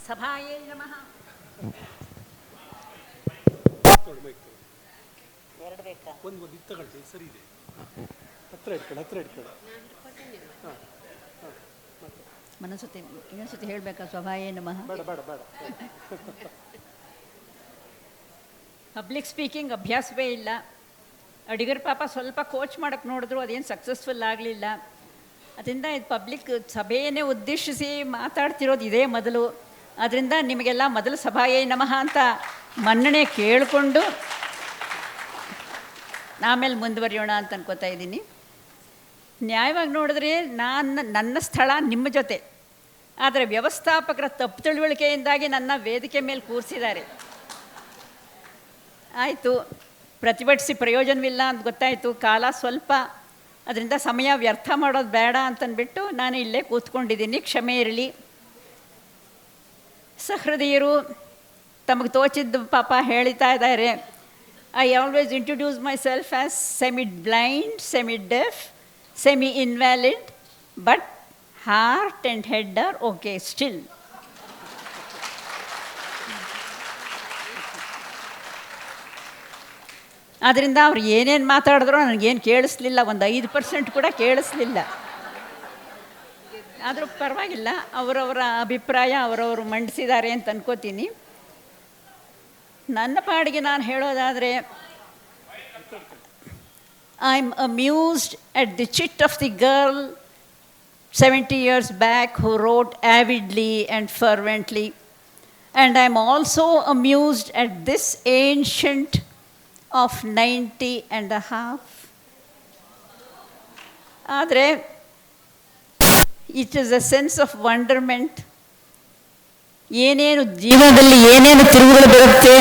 ಸಭಾಯೇ ನಮಃ. ಒಂದು ಇತ್ತಗಳ್ಳಿ ಸರಿ ಇದೆ. ಹತ್ರ ಇಟ್ಕೊಳ್ಳಿ. ಇನ್ನೊಂದ್ಸತಿ ಹೇಳ್ಬೇಕಾ? ಸಭಾಯೇ ನಮಃ. ಬೇಡ. ಪಬ್ಲಿಕ್ ಸ್ಪೀಕಿಂಗ್ ಅಭ್ಯಾಸವೇ ಇಲ್ಲ. ಅಡಿಗರ ಪಾಪ ಸ್ವಲ್ಪ ಕೋಚ್ ಮಾಡೋಕ್ಕೆ ನೋಡಿದ್ರು, ಅದೇನು ಸಕ್ಸಸ್ಫುಲ್ ಆಗಲಿಲ್ಲ. ಅದರಿಂದ ಇದು ಪಬ್ಲಿಕ್ ಸಭೆಯನ್ನೇ ಉದ್ದೇಶಿಸಿ ಮಾತಾಡ್ತಿರೋದು ಇದೇ ಮೊದಲು. ಅದರಿಂದ ನಿಮಗೆಲ್ಲ ಮೊದಲು ಸಭಾಯೇ ನಮಃ ಅಂತ ಮನ್ನಣೆ ಕೇಳಿಕೊಂಡು ಆಮೇಲೆ ಮುಂದುವರಿಯೋಣ ಅಂತ ಅನ್ಕೋತಾ ಇದ್ದೀನಿ. ನ್ಯಾಯವಾಗಿ ನೋಡಿದ್ರೆ ನನ್ನ ಸ್ಥಳ ನಿಮ್ಮ ಜೊತೆ, ಆದರೆ ವ್ಯವಸ್ಥಾಪಕರ ತಪ್ಪು ತಿಳುವಳಿಕೆಯಿಂದಾಗಿ ನನ್ನ ವೇದಿಕೆ ಮೇಲೆ ಕೂರಿಸಿದ್ದಾರೆ. ಆಯಿತು, ಪ್ರತಿಭಟಿಸಿ ಪ್ರಯೋಜನವಿಲ್ಲ ಅಂತ ಗೊತ್ತಾಯಿತು. ಕಾಲ ಸ್ವಲ್ಪ, ಅದರಿಂದ ಸಮಯ ವ್ಯರ್ಥ ಮಾಡೋದು ಬೇಡ ಅಂತಂದ್ಬಿಟ್ಟು ನಾನು ಇಲ್ಲೇ ಕೂತ್ಕೊಂಡಿದ್ದೀನಿ. ಕ್ಷಮೆ ಇರಲಿ. ಸಹೃದಯರು ತಮಗೆ ತೋಚಿದ್ದು ಪಾಪ ಹೇಳ್ತಾ ಇದ್ದಾರೆ. I always introduce myself as semi blind, semi deaf, semi invalid, but heart and head are okay still. ಆದ್ದರಿಂದ ಅವ್ರು ಏನೇನು ಮಾತಾಡಿದ್ರು ನನಗೇನು ಕೇಳಿಸ್ಲಿಲ್ಲ, ಒಂದು 5% ಕೂಡ ಕೇಳಿಸ್ಲಿಲ್ಲ. ಆದರೂ ಪರವಾಗಿಲ್ಲ, ಅವರವರ ಅಭಿಪ್ರಾಯ ಅವರವರು ಮಂಡಿಸಿದ್ದಾರೆ ಅಂತ ಅನ್ಕೋತೀನಿ. ನನ್ನ ಪಾಡಿಗೆ ನಾನು ಹೇಳೋದಾದರೆ, I am amused at the chit of the girl 70 years back who wrote avidly and fervently, and I am also amused at this ancient of 90 and a half. ಆದರೆ it is a sense of wonderment. ಏನೇನು ಜೀವನದಲ್ಲಿ ಏನೇನು ತಿರುವುಗಳು ಬರುತ್ತೆ,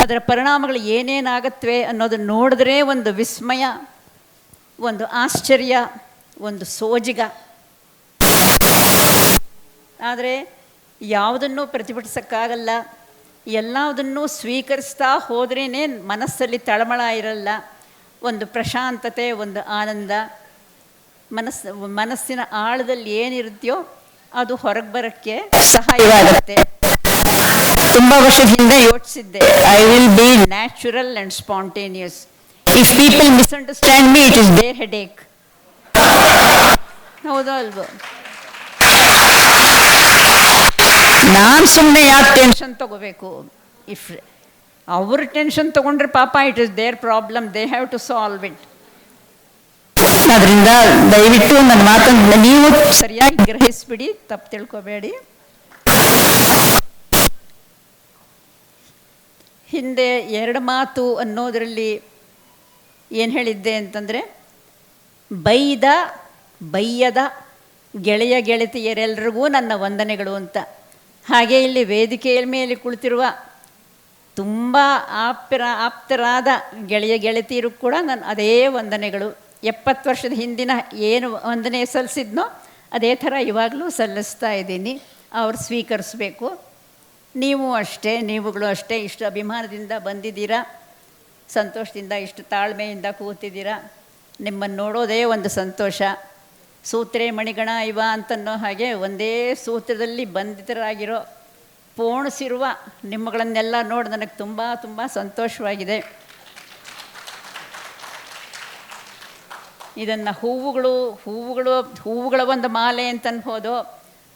ಅದರ ಪರಿಣಾಮಗಳು ಏನೇನಾಗತ್ವೆ ಅನ್ನೋದನ್ನು ನೋಡಿದ್ರೆ ಒಂದು ವಿಸ್ಮಯ, ಒಂದು ಆಶ್ಚರ್ಯ, ಒಂದು ಸೋಜಿಗ. ಆದರೆ ಯಾವುದನ್ನೂ ಪ್ರತಿಭಟಿಸೋಕ್ಕಾಗಲ್ಲ. ಎಲ್ಲದನ್ನೂ ಸ್ವೀಕರಿಸ್ತಾ ಹೋದ್ರೇ ಮನಸ್ಸಲ್ಲಿ ತಳಮಳ ಇರಲ್ಲ, ಒಂದು ಪ್ರಶಾಂತತೆ, ಒಂದು ಆನಂದ. ಮನಸ್ಸಿನ ಆಳದಲ್ಲಿ ಏನಿರುತ್ತೆಯೋ ಅದು ಹೊರಗೆ ಬರೋಕ್ಕೆ ಸಹಾಯವಾಗುತ್ತೆ. ತುಂಬ ವರ್ಷದ ಹಿಂದೆ ಯೋಚಿಸಿದ್ದೆ, I will be natural and spontaneous. If people misunderstand me, it is their headache. ಹೌದೋ ಅಲ್ವೋ? ನಾನು ಸುಮ್ಮನೆ ಯಾಕೆ ಟೆನ್ಷನ್ ತೊಗೋಬೇಕು? ಇಫ್ ಅವರು ಟೆನ್ಷನ್ ತೊಗೊಂಡ್ರೆ ಪಾಪ it is their problem, they have to solve it. ಅದರಿಂದ ದಯವಿಟ್ಟು ನನ್ನ ಮಾತನ್ನು ನೀವು ಸರಿಯಾಗಿ ಗ್ರಹಿಸ್ಬಿಡಿ, ತಪ್ಪು ತಿಳ್ಕೊಬೇಡಿ. ಹಿಂದೆ ಎರಡು ಮಾತು ಅನ್ನೋದರಲ್ಲಿ ಏನು ಹೇಳಿದ್ದೆ ಅಂತಂದರೆ, ಬೈಯದ ಗೆಳೆಯ ಗೆಳತಿಯರೆಲ್ಲರಿಗೂ ನನ್ನ ವಂದನೆಗಳು ಅಂತ. ಹಾಗೆ ಇಲ್ಲಿ ವೇದಿಕೆಯ ಮೇಲೆ ಕುಳಿತಿರುವ ತುಂಬ ಆಪ್ತರಾದ ಗೆಳೆಯ ಗೆಳತಿಯರು ಕೂಡ ನನ್ನ ಅದೇ ವಂದನೆಗಳು. 70 ವರ್ಷದ ಹಿಂದಿನ ಏನು ವಂದನೆ ಸಲ್ಲಿಸಿದ್ನೋ ಅದೇ ಥರ ಇವಾಗಲೂ ಸಲ್ಲಿಸ್ತಾ ಇದ್ದೀನಿ. ಅವ್ರು ಸ್ವೀಕರಿಸಬೇಕು. ನೀವುಗಳು ಅಷ್ಟೇ ಇಷ್ಟು ಅಭಿಮಾನದಿಂದ ಬಂದಿದ್ದೀರಾ, ಸಂತೋಷದಿಂದ ಇಷ್ಟು ತಾಳ್ಮೆಯಿಂದ ಕೂತಿದ್ದೀರಾ. ನಿಮ್ಮನ್ನು ನೋಡೋದೇ ಒಂದು ಸಂತೋಷ. ಸೂತ್ರೇ ಮಣಿಗಣ ಇವ ಅಂತನ್ನೋ ಹಾಗೆ ಒಂದೇ ಸೂತ್ರದಲ್ಲಿ ಬಂಧಿತರಾಗಿರೋ ಪೋಣಿಸಿರುವ ನಿಮ್ಮಗಳನ್ನೆಲ್ಲ ನೋಡಿ ನನಗೆ ತುಂಬ ತುಂಬ ಸಂತೋಷವಾಗಿದೆ. ಇದನ್ನು ಹೂವುಗಳ ಒಂದು ಮಾಲೆ ಅಂತ ಅನ್ಬೋದೋ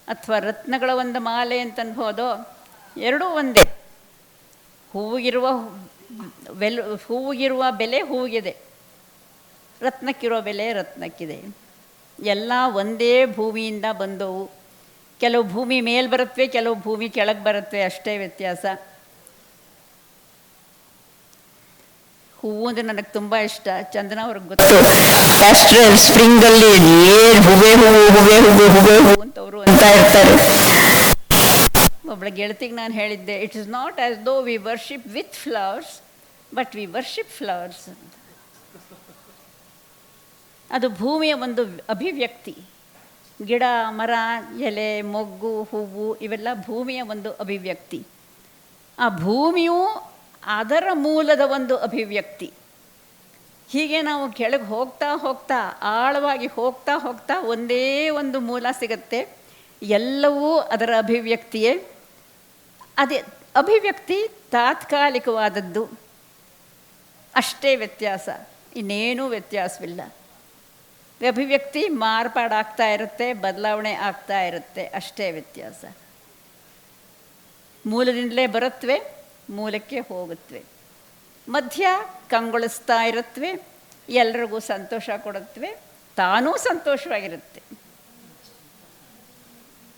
ಅಥವಾ ರತ್ನಗಳ ಒಂದು ಮಾಲೆ ಅಂತ ಅನ್ಬೋದೋ, ಎರಡೂ ಒಂದೇ. ಹೂವಿಗಿರುವ ಬೆಲೆ ಹೂವಿಗಿದೆ, ರತ್ನಕ್ಕಿರೋ ಬೆಲೆ ರತ್ನಕ್ಕಿದೆ. ಎಲ್ಲ ಒಂದೇ ಭೂಮಿಯಿಂದ ಬಂದವು. ಕೆಲವು ಭೂಮಿ ಮೇಲೆ ಬರುತ್ತವೆ, ಕೆಲವು ಭೂಮಿ ಕೆಳಗೆ ಬರುತ್ತವೆ, ಅಷ್ಟೇ ವ್ಯತ್ಯಾಸ. ಹೂವು ಅಂದರೆ ನನಗೆ ತುಂಬ ಇಷ್ಟ. ಚಂದನ ಅವ್ರಿಗೆ ಗೊತ್ತು, ಪ್ಯಾಸ್ಟ್ರಲ್ ಸ್ಪ್ರಿಂಗಲ್ಲಿ ಏನು ಹೂವೇ ಹೂವು ಅಂತ ಅವರು ಅಂತ ಇರ್ತಾರೆ. ಒಬ್ಬಳ ಗೆಳತಿಗೆ ನಾನು ಹೇಳಿದ್ದೆ, ಇಟ್ ಇಸ್ ನಾಟ್ ಆಸ್ ದೋ V worship with flowers but we worship flowers. ಅದು ಭೂಮಿಯ ಒಂದು ಅಭಿವ್ಯಕ್ತಿ. ಗಿಡ, ಮರ, ಎಲೆ, ಮೊಗ್ಗು, ಹೂವು ಇವೆಲ್ಲ ಭೂಮಿಯ ಒಂದು ಅಭಿವ್ಯಕ್ತಿ. ಆ ಭೂಮಿಯು ಅದರ ಮೂಲದ ಒಂದು ಅಭಿವ್ಯಕ್ತಿ. ಹೀಗೆ ನಾವು ಕೆಳಗೆ ಹೋಗ್ತಾ ಆಳವಾಗಿ ಹೋಗ್ತಾ ಒಂದೇ ಒಂದು ಮೂಲ ಸಿಗತ್ತೆ. ಎಲ್ಲವೂ ಅದರ ಅಭಿವ್ಯಕ್ತಿಯೇ. ಅದೇ ಅಭಿವ್ಯಕ್ತಿ ತಾತ್ಕಾಲಿಕವಾದದ್ದು, ಅಷ್ಟೇ ವ್ಯತ್ಯಾಸ, ಇನ್ನೇನೂ ವ್ಯತ್ಯಾಸವಿಲ್ಲ. ಅಭಿವ್ಯಕ್ತಿ ಮಾರ್ಪಾಡಾಗ್ತಾ ಇರುತ್ತೆ, ಬದಲಾವಣೆ ಆಗ್ತಾ ಇರುತ್ತೆ, ಅಷ್ಟೇ ವ್ಯತ್ಯಾಸ. ಮೂಲದಿಂದಲೇ ಬರುತ್ತವೆ, ಮೂಲಕ್ಕೆ ಹೋಗುತ್ತವೆ, ಮಧ್ಯ ಕಂಗೊಳಿಸ್ತಾ ಇರುತ್ತವೆ, ಎಲ್ರಿಗೂ ಸಂತೋಷ ಕೊಡುತ್ತವೆ, ತಾನೂ ಸಂತೋಷವಾಗಿರುತ್ತೆ.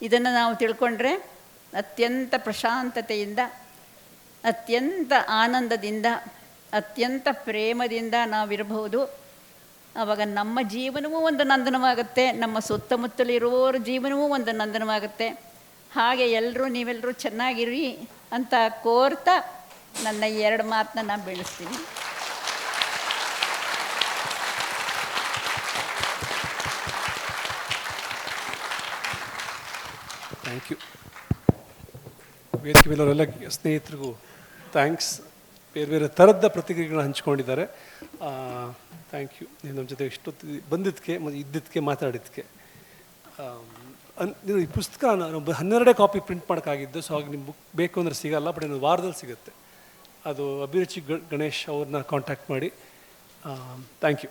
ಇದನ್ನು ನಾವು ತಿಳ್ಕೊಂಡ್ರೆ ಅತ್ಯಂತ ಪ್ರಶಾಂತತೆಯಿಂದ, ಅತ್ಯಂತ ಆನಂದದಿಂದ, ಅತ್ಯಂತ ಪ್ರೇಮದಿಂದ ನಾವಿರಬಹುದು. ಆವಾಗ ನಮ್ಮ ಜೀವನವೂ ಒಂದು ನಂದನವಾಗುತ್ತೆ, ನಮ್ಮ ಸುತ್ತಮುತ್ತಲಿರುವವರ ಜೀವನವೂ ಒಂದು ನಂದನವಾಗುತ್ತೆ. ಹಾಗೆ ನೀವೆಲ್ಲರೂ ಚೆನ್ನಾಗಿರಿ ಅಂತ ಕೋರ್ತಾ ನನ್ನ 2 ಮಾತನ್ನ ನಾನು ಬೆಳೆಸ್ತೀನಿ. Thank you. ವೇದಿಕೆ ಮೇಲವರೆಲ್ಲ ಸ್ನೇಹಿತರಿಗೂ ಥ್ಯಾಂಕ್ಸ್. ಬೇರೆ ಬೇರೆ ಥರದ ಪ್ರತಿಕ್ರಿಯೆಗಳನ್ನ ಹಂಚ್ಕೊಂಡಿದ್ದಾರೆ. Thank you. ನೀವು ನಮ್ಮ ಜೊತೆ ಇಷ್ಟೊತ್ತು ಬಂದಿದ್ದಕ್ಕೆ ಮತ್ತು ಇದ್ದಿದ್ದಕ್ಕೆ ಮಾತಾಡಿದ್ದಕ್ಕೆ. ನೀವು ಈ ಪುಸ್ತಕ 12 ಕಾಪಿ ಪ್ರಿಂಟ್ ಮಾಡೋಕ್ಕಾಗಿದ್ದು. ಸೊ ಹಾಗೆ ನಿಮ್ಮ ಬುಕ್ ಬೇಕು ಅಂದರೆ ಸಿಗಲ್ಲ, ಬಟ್ ಇನ್ನೊಂದು ವಾರದಲ್ಲಿ ಸಿಗುತ್ತೆ. ಅದು ಅಭಿರುಚಿ ಗಣೇಶ್ ಅವ್ರನ್ನ ಕಾಂಟ್ಯಾಕ್ಟ್ ಮಾಡಿ. Thank you.